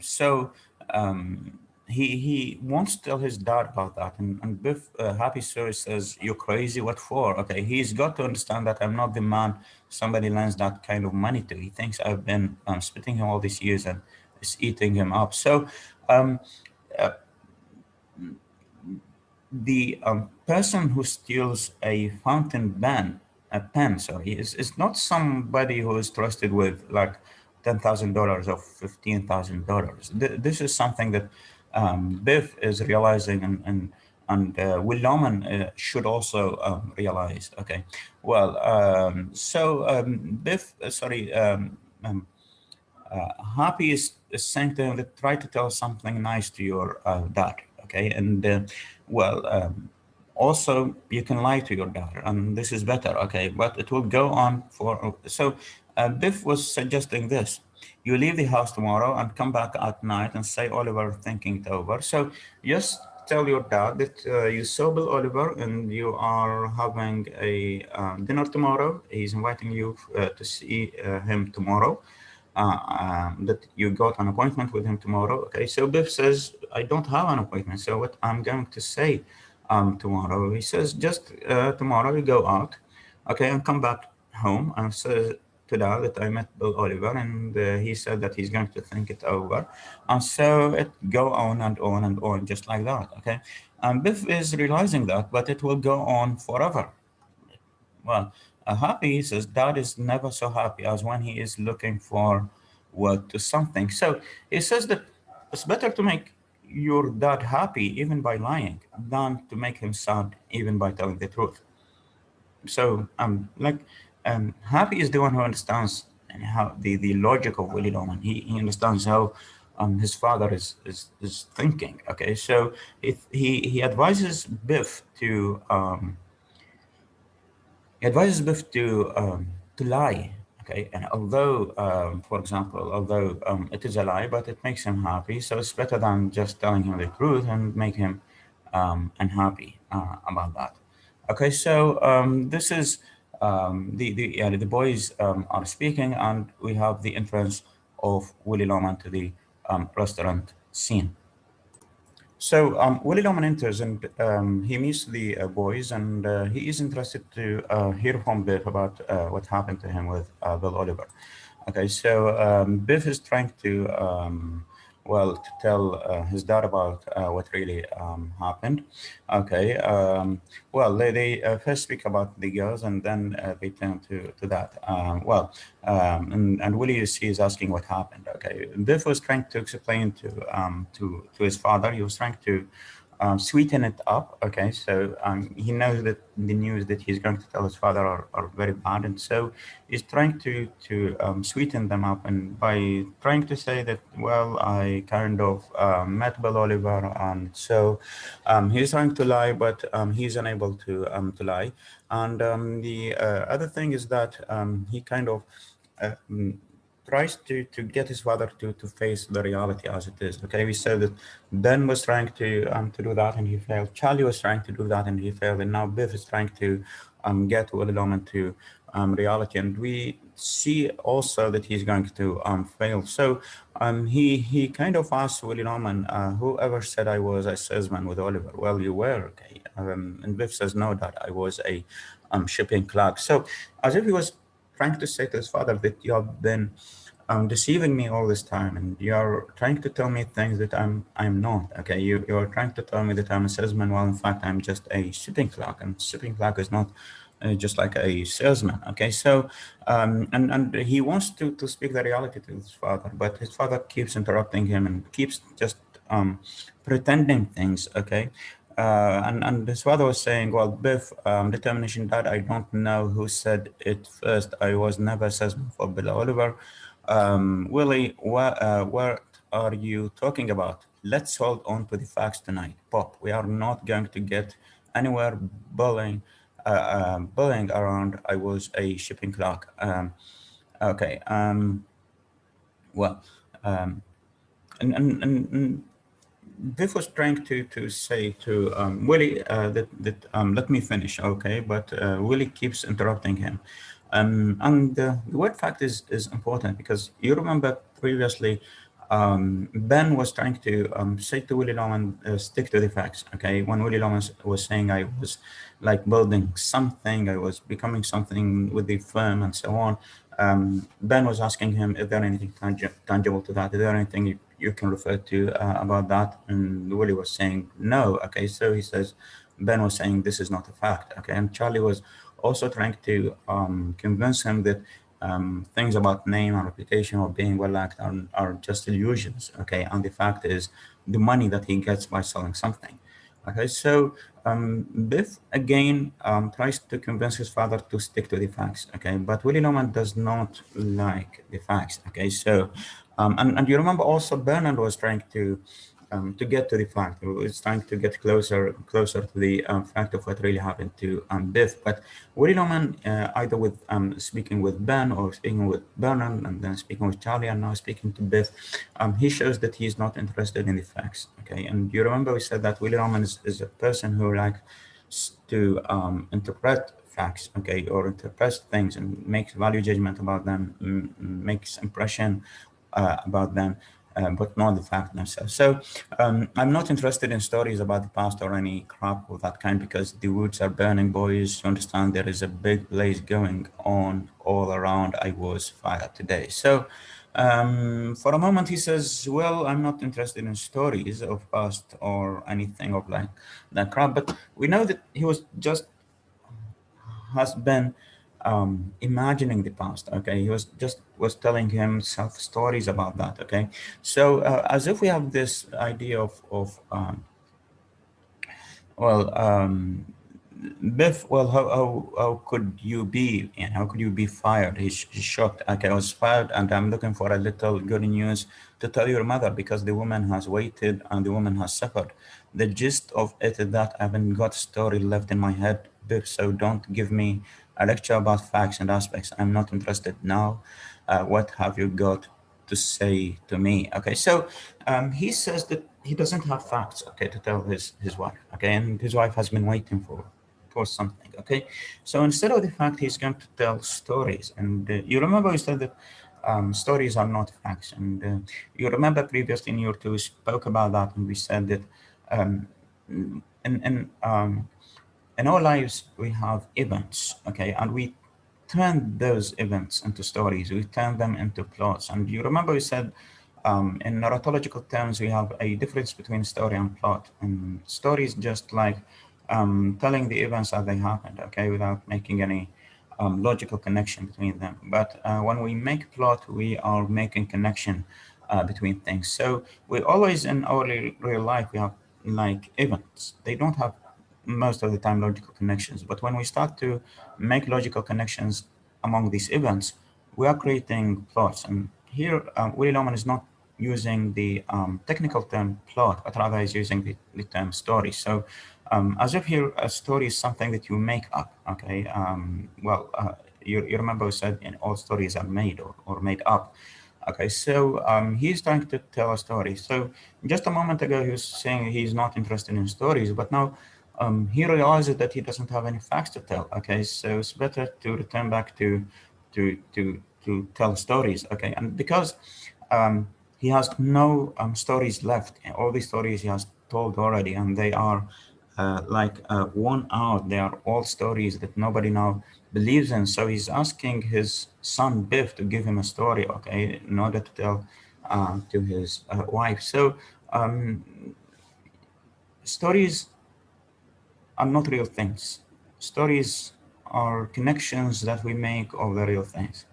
so um, he wants to tell his dad about that, and Biff Happy Sir says, "You crazy? What for?" Okay, he's got to understand that I'm not the man somebody lends that kind of money to. He thinks I've been spitting him all these years and it's eating him up. So um, uh, the person who steals a pen, sorry, is not somebody who is trusted with like $10,000 or $15,000. This is something that Biff is realizing, and Will Loman should also realize. Okay, well, Biff, sorry. Happy is saying to him that try to tell something nice to your dad, okay? And also you can lie to your daughter, and this is better, okay? But it will go on for so. Biff was suggesting this: you leave the house tomorrow and come back at night and say Oliver thinking it over. So just tell your dad that you saw Bill Oliver and you are having a dinner tomorrow. He's inviting you to see him tomorrow, that you got an appointment with him tomorrow. Okay, so Biff says, I don't have an appointment. So what I'm going to say tomorrow? He says, just tomorrow you go out, okay, and come back home and say to Dad that I met Bill Oliver, and he said that he's going to think it over. And so it go on and on and on, just like that, okay? And Biff is realizing that, but it will go on forever. Well, happy says dad is never so happy as when he is looking for what to something. So he says that it's better to make your dad happy even by lying than to make him sad even by telling the truth. So happy is the one who understands and how the logic of Willie Loman. He understands how his father is thinking. Okay, so he advises Biff to lie. Okay, and although, for example, although it is a lie, but it makes him happy, so it's better than just telling him the truth and make him unhappy about that. Okay, so this is the boys are speaking, and we have the entrance of Willie Loman to the restaurant scene. So Willie Loman enters and he meets the boys, and he is interested to hear from Biff about what happened to him with Bill Oliver. Okay, so Biff is trying to to tell his dad about what really happened. Okay, they first speak about the girls, and then they turn to that. And Willie is asking what happened. Okay, Biff was trying to explain to his father. He was trying to sweeten it up. Okay, so he knows that the news that he's going to tell his father are very bad, and so he's trying to sweeten them up, and by trying to say that, well, I kind of met Bill Oliver, and so he's trying to lie, but he's unable to lie. And the other thing is that he kind of uh, mm, tries to get his father to face the reality as it is. Okay, we said that Ben was trying to do that and he failed. Charlie was trying to do that and he failed, and now Biff is trying to get Willie Loman to reality, and we see also that he's going to fail. So he kind of asked Willie Loman, whoever said I was a salesman with Oliver? Well, you were, okay. And Biff says, no, Dad, I was a shipping clerk. So as if he was trying to say to his father that you have been deceiving me all this time, and you're trying to tell me things that I'm not. Okay, you're trying to tell me that I'm a salesman, while in fact I'm just a shipping clerk, and shipping clerk is not just like a salesman. Okay, so and he wants to speak the reality to his father, but his father keeps interrupting him and keeps just um, pretending things. Okay, and his father was saying, well, Biff, determination, Dad, I don't know who said it first. I was never salesman for Bill Oliver. Willie, what are you talking about? Let's hold on to the facts tonight. Pop, we are not going to get anywhere bullying bullying around. I was a shipping clerk. Okay. Well, um, and Biff was trying to say to Willie that let me finish, okay? But Willie keeps interrupting him. And the word fact is important because you remember previously Ben was trying to say to Willie Loman, stick to the facts, okay? When Willie Loman was saying I was like building something, I was becoming something with the firm and so on, Ben was asking him, is there anything tangible to that? Is there anything you can refer to about that? And Willie was saying, no. Okay, so he says, Ben was saying, this is not a fact. Okay, and Charlie was also trying to convince him that things about name and reputation or being well liked are just illusions. Okay, and the fact is the money that he gets by selling something. Okay, so Biff again tries to convince his father to stick to the facts. Okay, but Willie Norman does not like the facts. Okay, so and you remember also Bernard was trying to get to the fact. He was trying to get closer to the fact of what really happened to Biff. But Willie Norman, either with speaking with Ben or speaking with Bernard and then speaking with Charlie and now speaking to Biff, he shows that he's not interested in the facts. Okay, and you remember we said that Willie Norman is a person who likes to interpret facts, okay, or interpret things and makes value judgment about them, makes impression about them, but not the fact themselves. So I'm not interested in stories about the past or any crap of that kind because the woods are burning, boys. You understand there is a big blaze going on all around. I was fired today. So for a moment he says, well, I'm not interested in stories of past or anything of like that crap. But we know that he was just has been imagining the past. Okay, he was telling himself stories about that. Okay, so as if we have this idea of well, Biff, well, how could you be, and how could you be fired? He's shocked. Okay, I was fired, and I'm looking for a little good news to tell your mother because the woman has waited and the woman has suffered. The gist of it is that I haven't got a story left in my head, Biff, so don't give me a lecture about facts and aspects. I'm not interested now. What have you got to say to me? Okay, so he says that he doesn't have facts, okay, to tell his wife, okay, and his wife has been waiting for something, okay. So instead of the fact, he's going to tell stories, and you remember we said that stories are not facts, and you remember previously in year two we spoke about that, and we said that um, in in um, in our lives we have events, okay, and we turn those events into stories, we turn them into plots. And you remember we said in narratological terms we have a difference between story and plot, and story is just like telling the events as they happened, okay, without making any logical connection between them. But when we make plot, we are making connection between things. So we always in our real life we have like events, they don't have most of the time logical connections. But when we start to make logical connections among these events, we are creating plots. And here, Willie Loman is not using the technical term plot, but rather is using the term story. So, as if here a story is something that you make up. Okay. You remember we said in all stories are made or made up. Okay, so he's trying to tell a story. So just a moment ago, he was saying he's not interested in stories, but now he realizes that he doesn't have any facts to tell. Okay, so it's better to return back to tell stories. Okay, and because he has no stories left, all the stories he has told already, and they are worn out. They are all stories that nobody now believes in. So he's asking his son Biff to give him a story, okay, in order to tell to his wife. So stories are not real things. Stories are connections that we make of the real things.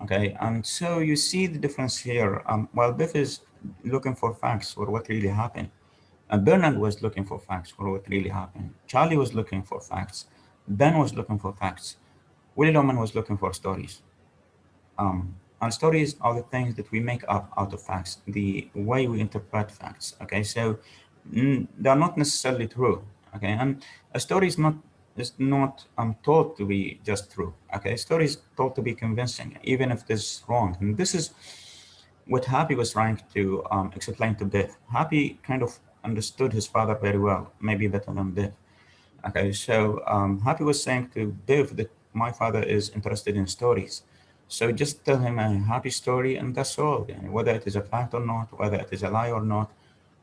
Okay, and so you see the difference here. While Biff is looking for facts for what really happened, and Bernard was looking for facts for what really happened. Charlie was looking for facts. Ben was looking for facts. Willie Loman was looking for stories. And stories are the things that we make up out of facts, the way we interpret facts. Okay, so they're not necessarily true. Okay, and a story is not is not told to be just true. Okay, story is told to be convincing, even if this is wrong. And this is what Happy was trying to explain to Biff. Happy kind of understood his father very well, maybe better than Biff. Okay, so Happy was saying to Biff that my father is interested in stories. So just tell him a happy story and that's all. Yani, whether it is a fact or not, whether it is a lie or not,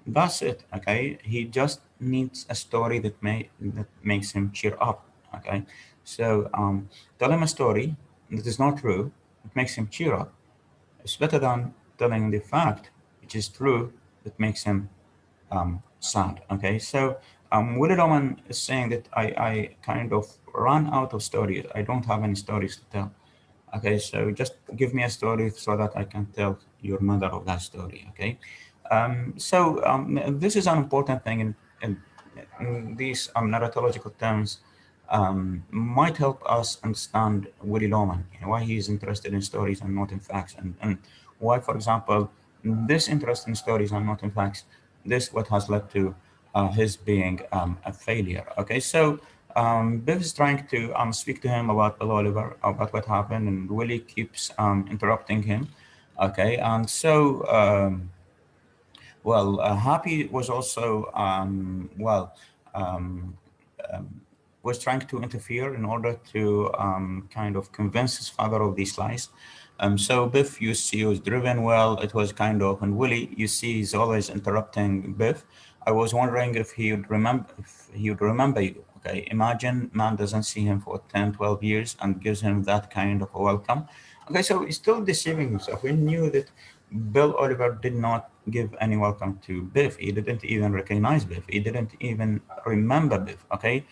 that's it. Okay, he just needs a story that makes him cheer up. Okay, so tell him a story that is not true. It makes him cheer up. It's better than telling the fact, which is true, that makes him sad. Okay, so Willie Roman is saying that I kind of run out of stories. I don't have any stories to tell. Okay, so just give me a story so that I can tell your mother of that story. Okay, this is an important thing in these narratological terms. Might help us understand Willie Loman, why he's interested in stories and not in facts, and why, for example, this interest in stories and not in facts, this what has led to his being a failure. Okay, so Biff is trying to speak to him about Bill Oliver, about what happened, and Willie keeps interrupting him. Okay, and so Happy was also um, um, was trying to interfere in order to kind of convince his father of these lies. So Biff, you see, was driven well. It was kind of, and Willie, you see, he's always interrupting Biff. I was wondering if he would remember you. Okay, imagine man doesn't see him for 10, 12 years and gives him that kind of a welcome. Okay, so he's still deceiving himself. We knew that Bill Oliver did not give any welcome to Biff. He didn't even recognize Biff. He didn't even remember Biff. Okay,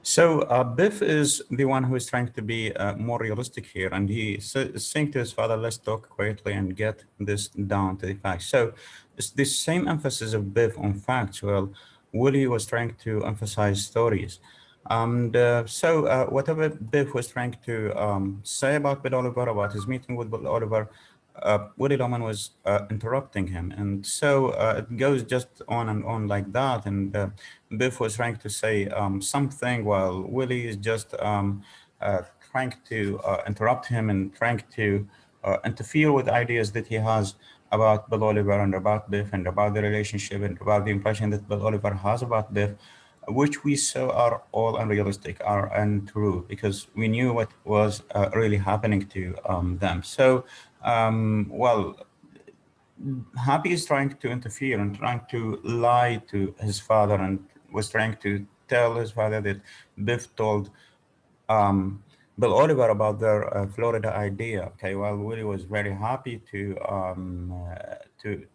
so Biff is the one who is trying to be more realistic here, and he is saying to his father, "Let's talk quietly and get this down to the facts." So it's the same emphasis of Biff on facts. Well, Willie was trying to emphasize stories, and whatever Biff was trying to say about Bill Oliver, about his meeting with Bill Oliver, Willie Loman was interrupting him, and so it goes just on and on like that. And Biff was trying to say something while Willie is just uh, trying to interrupt him and trying to interfere with ideas that he has about Bill Oliver and about Biff and about the relationship and about the impression that Bill Oliver has about Biff, which we saw are all unrealistic, are untrue, because we knew what was really happening to them. So, well, Happy is trying to interfere and trying to lie to his father and was trying to tell his father that Biff told um, Bill Oliver about their Florida idea. Okay, well, Willie was very happy to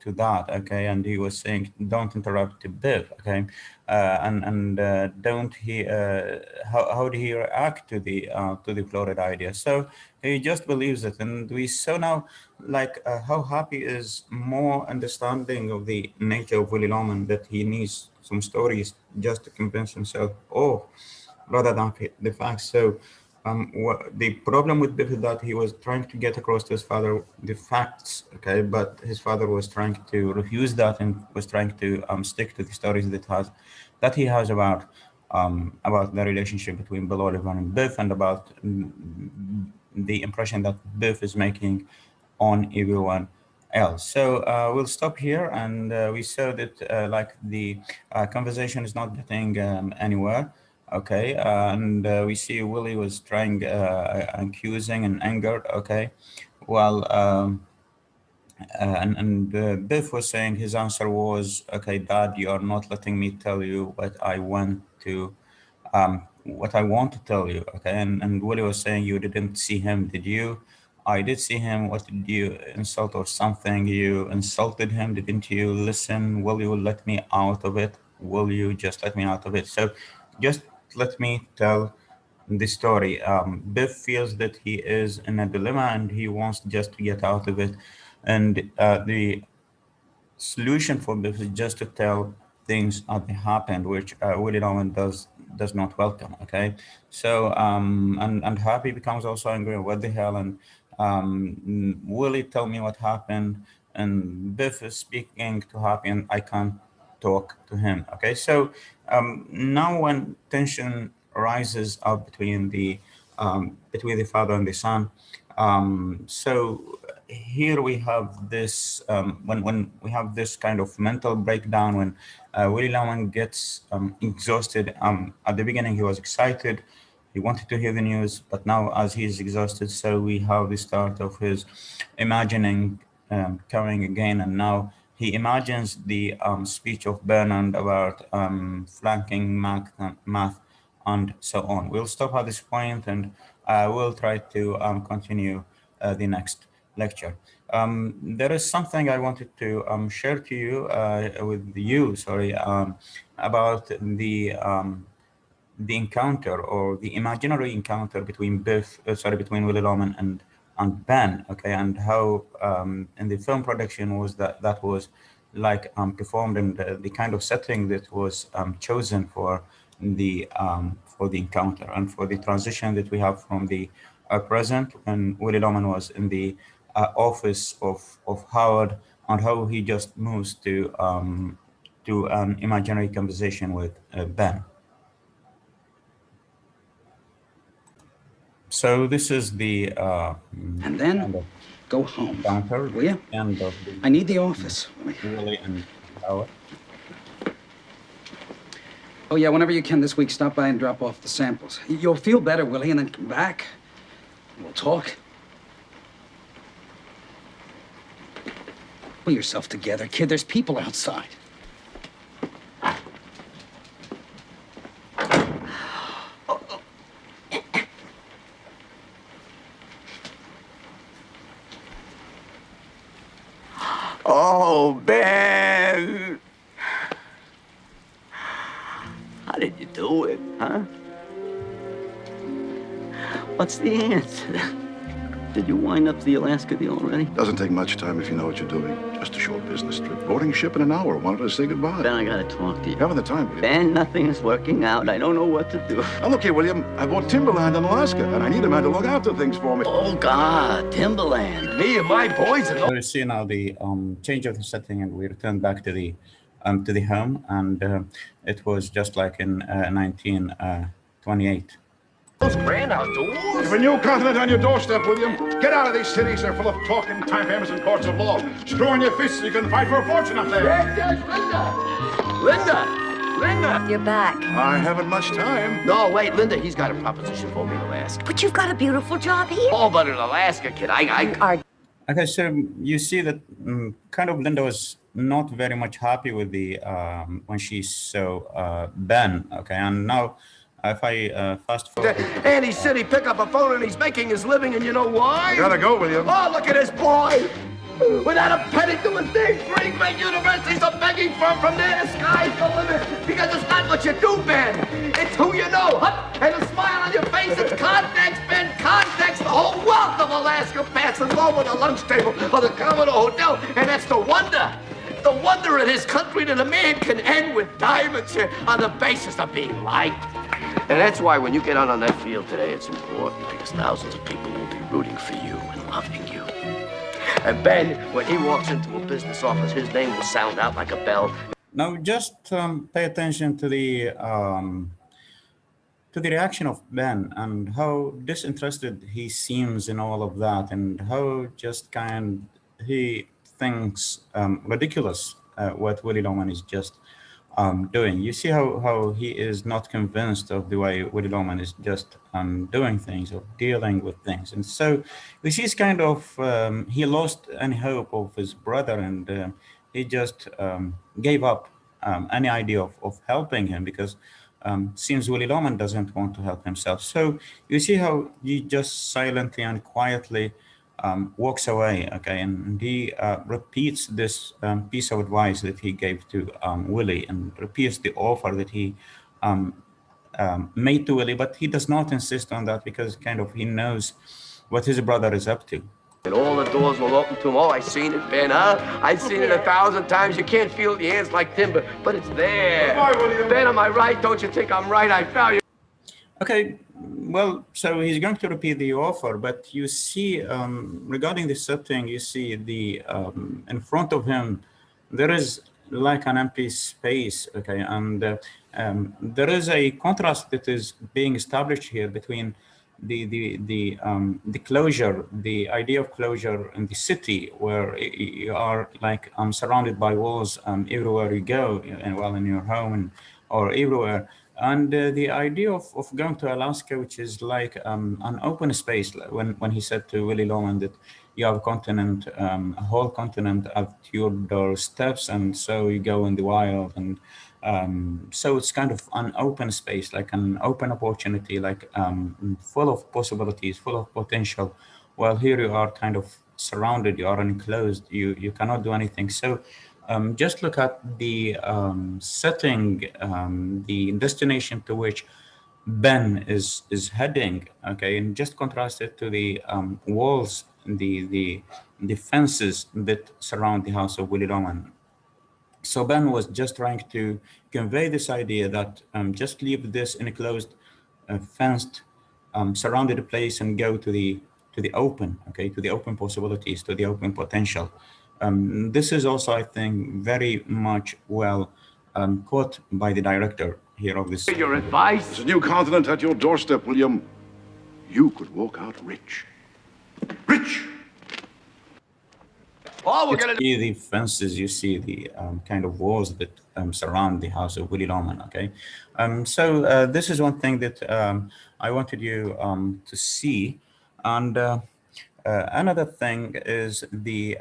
that. Okay, and he was saying, "Don't interrupt Bill." Okay, and don't he? How did he react to the Florida idea? So he just believes it, and we saw now like how Happy is more understanding of the nature of Willie Loman, that he needs some stories just to convince himself. Oh, rather than the facts. So the problem with Biff is that he was trying to get across to his father the facts, okay, but his father was trying to refuse that and was trying to stick to the stories that he has about the relationship between Bill Oliver and Biff and about the impression that Biff is making on everyone else. So we'll stop here, and we saw that like the conversation is not getting anywhere. Okay, and we see Willie was trying, accusing and angered. Okay, well, and Biff was saying his answer was, "Okay, Dad, you are not letting me tell you what I want to tell you." Okay, and Willie was saying, "You didn't see him, did you?" "I did see him. What did you insult or something? You insulted him, didn't you? Listen, will you let me out of it? Will you just let me out of it?" So, just let me tell the story. Biff feels that he is in a dilemma and he wants just to get out of it. And the solution for this is just to tell things as they happened, which Willie Norman does not welcome. Okay, so and Happy becomes also angry. What the hell? And Willie, tell me what happened. and Biff is speaking to Happy, and I can't talk to him. Okay, so now when tension rises up between the father and the son, so here we have this when we have this kind of mental breakdown when Willie Loman gets exhausted. At the beginning, he was excited. He wanted to hear the news, but now as he's exhausted, so we have the start of his imagining coming again, and now he imagines the speech of Bernard about flanking math and so on. We'll stop at this point and we'll try to continue the next lecture. There is something I wanted to share to you with you, sorry, about the encounter or the imaginary encounter between between Willy Loman and Ben, okay, and how in the film production was that was like performed, and the kind of setting that was chosen for the encounter and for the transition that we have from the present when Willy Loman was in the office of Howard, and how he just moves to an imaginary conversation with Ben. So this is the and then kind of go home, encounter, will you? end of the I need the office. Willie and Howard. Oh yeah, whenever you can this week, stop by and drop off the samples. You'll feel better, Willie, and then come back. We'll talk. Pull yourself together, kid. There's people outside. Oh, Ben! How did you do it, huh? What's the answer? Did you wind up the Alaska deal already? Doesn't take much time if you know what you're doing. Just a short business trip. Boarding ship in an hour. Wanted to say goodbye. Ben, I gotta talk to you. Having the time, William. Ben, nothing is working out. I don't know what to do. Now, look here, William. I bought timberland in Alaska, and I need a man to look after things for me. Oh, God, timberland. Me and my boys and... So you see now the change of the setting, and we return back to the home, and it was just like in 1928. Those grand outdoors. You've a new continent on your doorstep, William. Get out of these cities. They're full of talking, time-famous, and courts of law. Screw in your fists so you can fight for a fortune up there. Yes, Linda! You're back. I haven't much time. No, wait, Linda, he's got a proposition for me in Alaska. But you've got a beautiful job here. Oh, but in Alaska, kid, Are Okay, so you see that kind of Linda was not very much happy with the when she saw Ben. Okay, and now if I fast forward, And he said he'd pick up a phone and he's making his living, and you know why? You gotta go, William. Oh, look at this boy! Without a penny to his name, three great universities are begging from there. The sky's the limit, because it's not what you do, Ben. It's who you know, huh? And a smile on your face, it's context, Ben, context. The whole wealth of Alaska passes over the lunch table or the Commodore Hotel, and that's the wonder. The wonder in his country that a man can end with diamonds here on the basis of being liked. And that's why when you get out on that field today, it's important, because thousands of people will be rooting for you and loving you. And Ben, when he walks into a business office, his name will sound out like a bell. now just pay attention to the reaction of Ben and how disinterested he seems in all of that, and how just he thinks ridiculous what Willy Loman is just doing. You see how he is not convinced of the way Willy Loman is just doing things or dealing with things. And so you see, he's kind of, he lost any hope of his brother, and he just gave up any idea of helping him, because seems Willy Loman doesn't want to help himself. So you see how he just silently and quietly walks away, okay, and he repeats this piece of advice that he gave to Willie, and repeats the offer that he made to Willie, but he does not insist on that, because kind of he knows what his brother is up to. And all the doors will open to him. Oh, I've seen it, Ben, huh? I've seen it 1,000 times. You can't feel it in your hands like timber, but it's there. Goodbye, William. Ben, am I right? Don't you think I'm right? I found you. Okay, Well, so he's going to repeat the offer, but you see, regarding the setting, you see in front of him, there is like an empty space, okay, and there is a contrast that is being established here between the closure, the idea of closure in the city, where you are like surrounded by walls everywhere you go, and well, in your home or everywhere. And the idea of going to Alaska, which is like an open space, like when he said to Willie Loman that you have a continent, a whole continent at your doorsteps, and so you go in the wild, and so it's kind of an open space, like an open opportunity, like full of possibilities, full of potential. While here you are kind of surrounded, you are enclosed, you cannot do anything. So just look at the setting, the destination to which Ben is heading, okay, and just contrast it to the walls, the fences that surround the house of Willie Loman. So Ben was just trying to convey this idea that just leave this enclosed, fenced, surrounded place and go to the open, okay, to the open possibilities, to the open potential. This is also, I think, very much well caught by the director here of this. Your advice? There's a new continent at your doorstep, William. You could walk out rich. Rich! All we're You gonna do. see the fences, you see the kind of walls that surround the house of Willie Loman, okay? So this is one thing that I wanted you to see. And another thing is the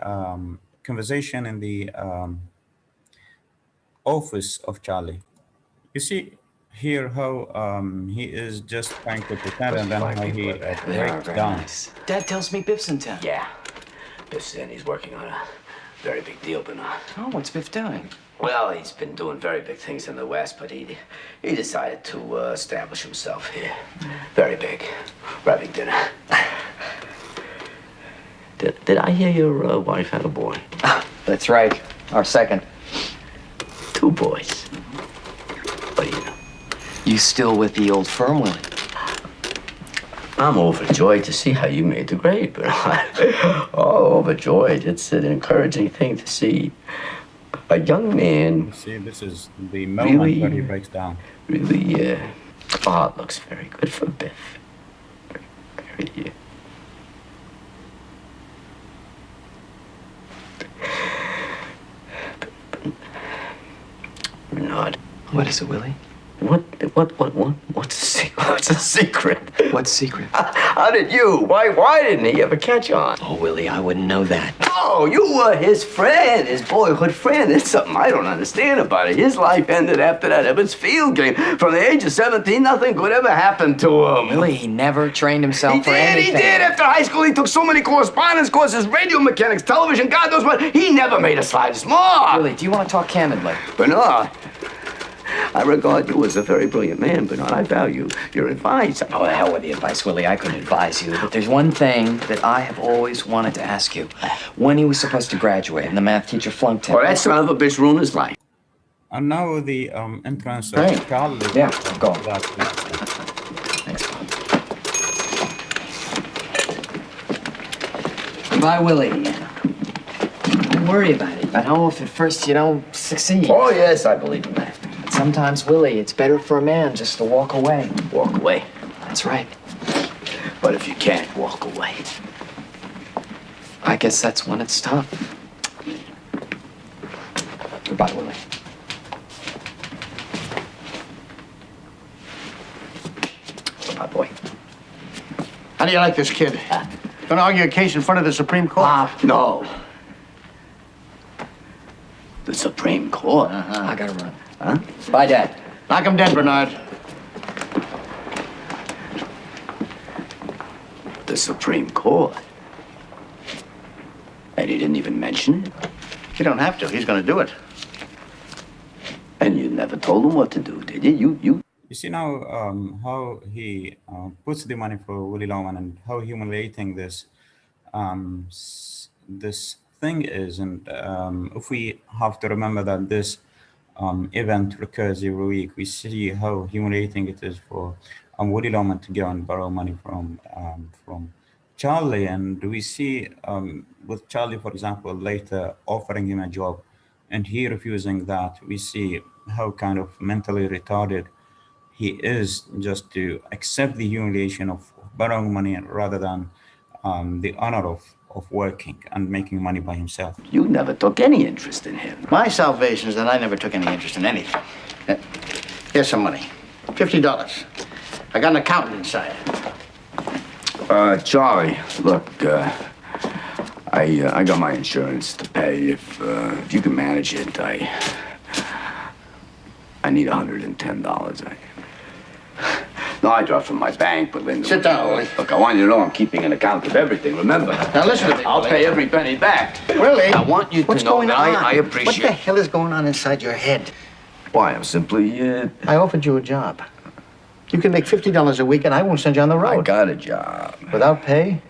conversation in the office of Charlie. You see here how he is just trying to pretend, and then fine how he people, They are breaks very down. nice. Dad tells me Biff's in town. Yeah. Biff said he's working on a very big deal, Bernard. Oh, what's Biff doing? Well, he's been doing very big things in the West, but he decided to establish himself here. Very big. We're having dinner. Did I hear your wife had a boy? That's right. Our second. 2 boys. What do you know? You still with the old firm, Willie? I'm overjoyed to see how you made the grade, Bernard. Oh, overjoyed. It's an encouraging thing to see a young man You see, this is the moment Really? where he breaks down. really, oh, it looks very good for Biff. Very, Bernard, What is it, Willie? what's the secret? What's the secret? What's secret? How did you? Why didn't he ever catch on? Oh, Willie, I wouldn't know that. Oh, you were his friend, his boyhood friend. There's something I don't understand about it. His life ended after that Ebbets Field game. From the age of 17, nothing good ever happened to him. Willie, he never trained himself He for did, anything. he did. After high school, he took so many correspondence courses, radio mechanics, television, God knows what. He never made a slightest mark. Willie, do you want to talk candidly? Bernard, I regard you as a very brilliant man, Bernard. I value your advice. Oh, the hell with the advice, Willie. I couldn't advise you. But there's one thing that I have always wanted to ask you. When he was supposed to graduate and the math teacher flunked him. Well, that son of a bitch ruined his life. And now the entrance of Hey. Charlie. Yeah, go. Thanks, Bob. Bye, Willie. Don't worry about it. I know if at first you don't succeed. Oh, yes, I believe in that. But sometimes, Willie, it's better for a man just to walk away. Walk away. That's right. But if you can't walk away, I guess that's when it's tough. Goodbye, Willie. goodbye, boy. How do you like this kid? Gonna argue a case in front of the Supreme Court? No. The Supreme Court. I gotta run. Huh? Bye, Dad. Knock him dead, Bernard. The Supreme Court. And he didn't even mention it. You don't have to. He's gonna do it. And you never told him what to do, did you? You see now how he puts the money for Willie Loman and how humiliating this this thing is. And if we have to remember that this event recurs every week, we see how humiliating it is for Woody Loman to go and borrow money from Charlie, and we see with Charlie, for example, later offering him a job, and he refusing that. We see how kind of mentally retarded he is just to accept the humiliation of borrowing money rather than the honor of working and making money by himself. You never took any interest in him. My salvation is that I never took any interest in anything. Here's some money. $50. I got an accountant inside. Charlie, look, I got my insurance to pay. If you can manage it, I need $110. No, I draw from my bank, but Linda... Sit down, Willie. Look, I want you to know I'm keeping an account of everything, remember? Now listen to me, I'll Willie. pay every penny back. Willie, I want you to what's know going that on? I appreciate... What the hell is going on inside your head? Why, I'm simply, I offered you a job. You can make $50 a week and I won't send you on the road. I got a job. Without pay?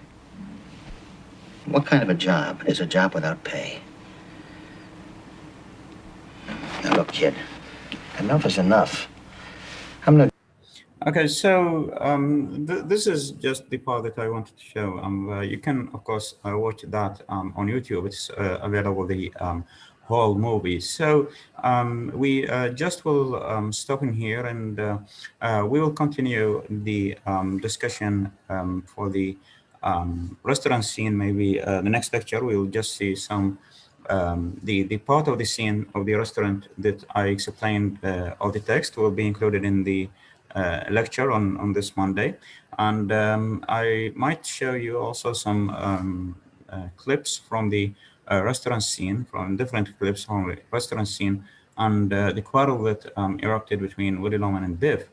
What kind of a job is a job without pay? Now look, kid, enough is enough. I'm not... Okay, so this is just the part that I wanted to show. You can, of course, watch that on YouTube. It's available, the whole movie. So we just will stop in here, and we will continue the discussion for the restaurant scene. Maybe the next lecture we'll just see some the part of the scene of the restaurant that I explained of the text will be included in the lecture on this Monday, and I might show you also some clips from the restaurant scene, from different clips from the restaurant scene, and the quarrel that erupted between Willie Loman and Biff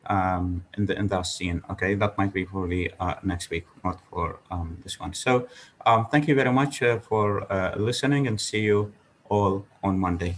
in that scene. Okay, that might be for the next week, not for this one. So thank you very much for listening, and see you all on Monday.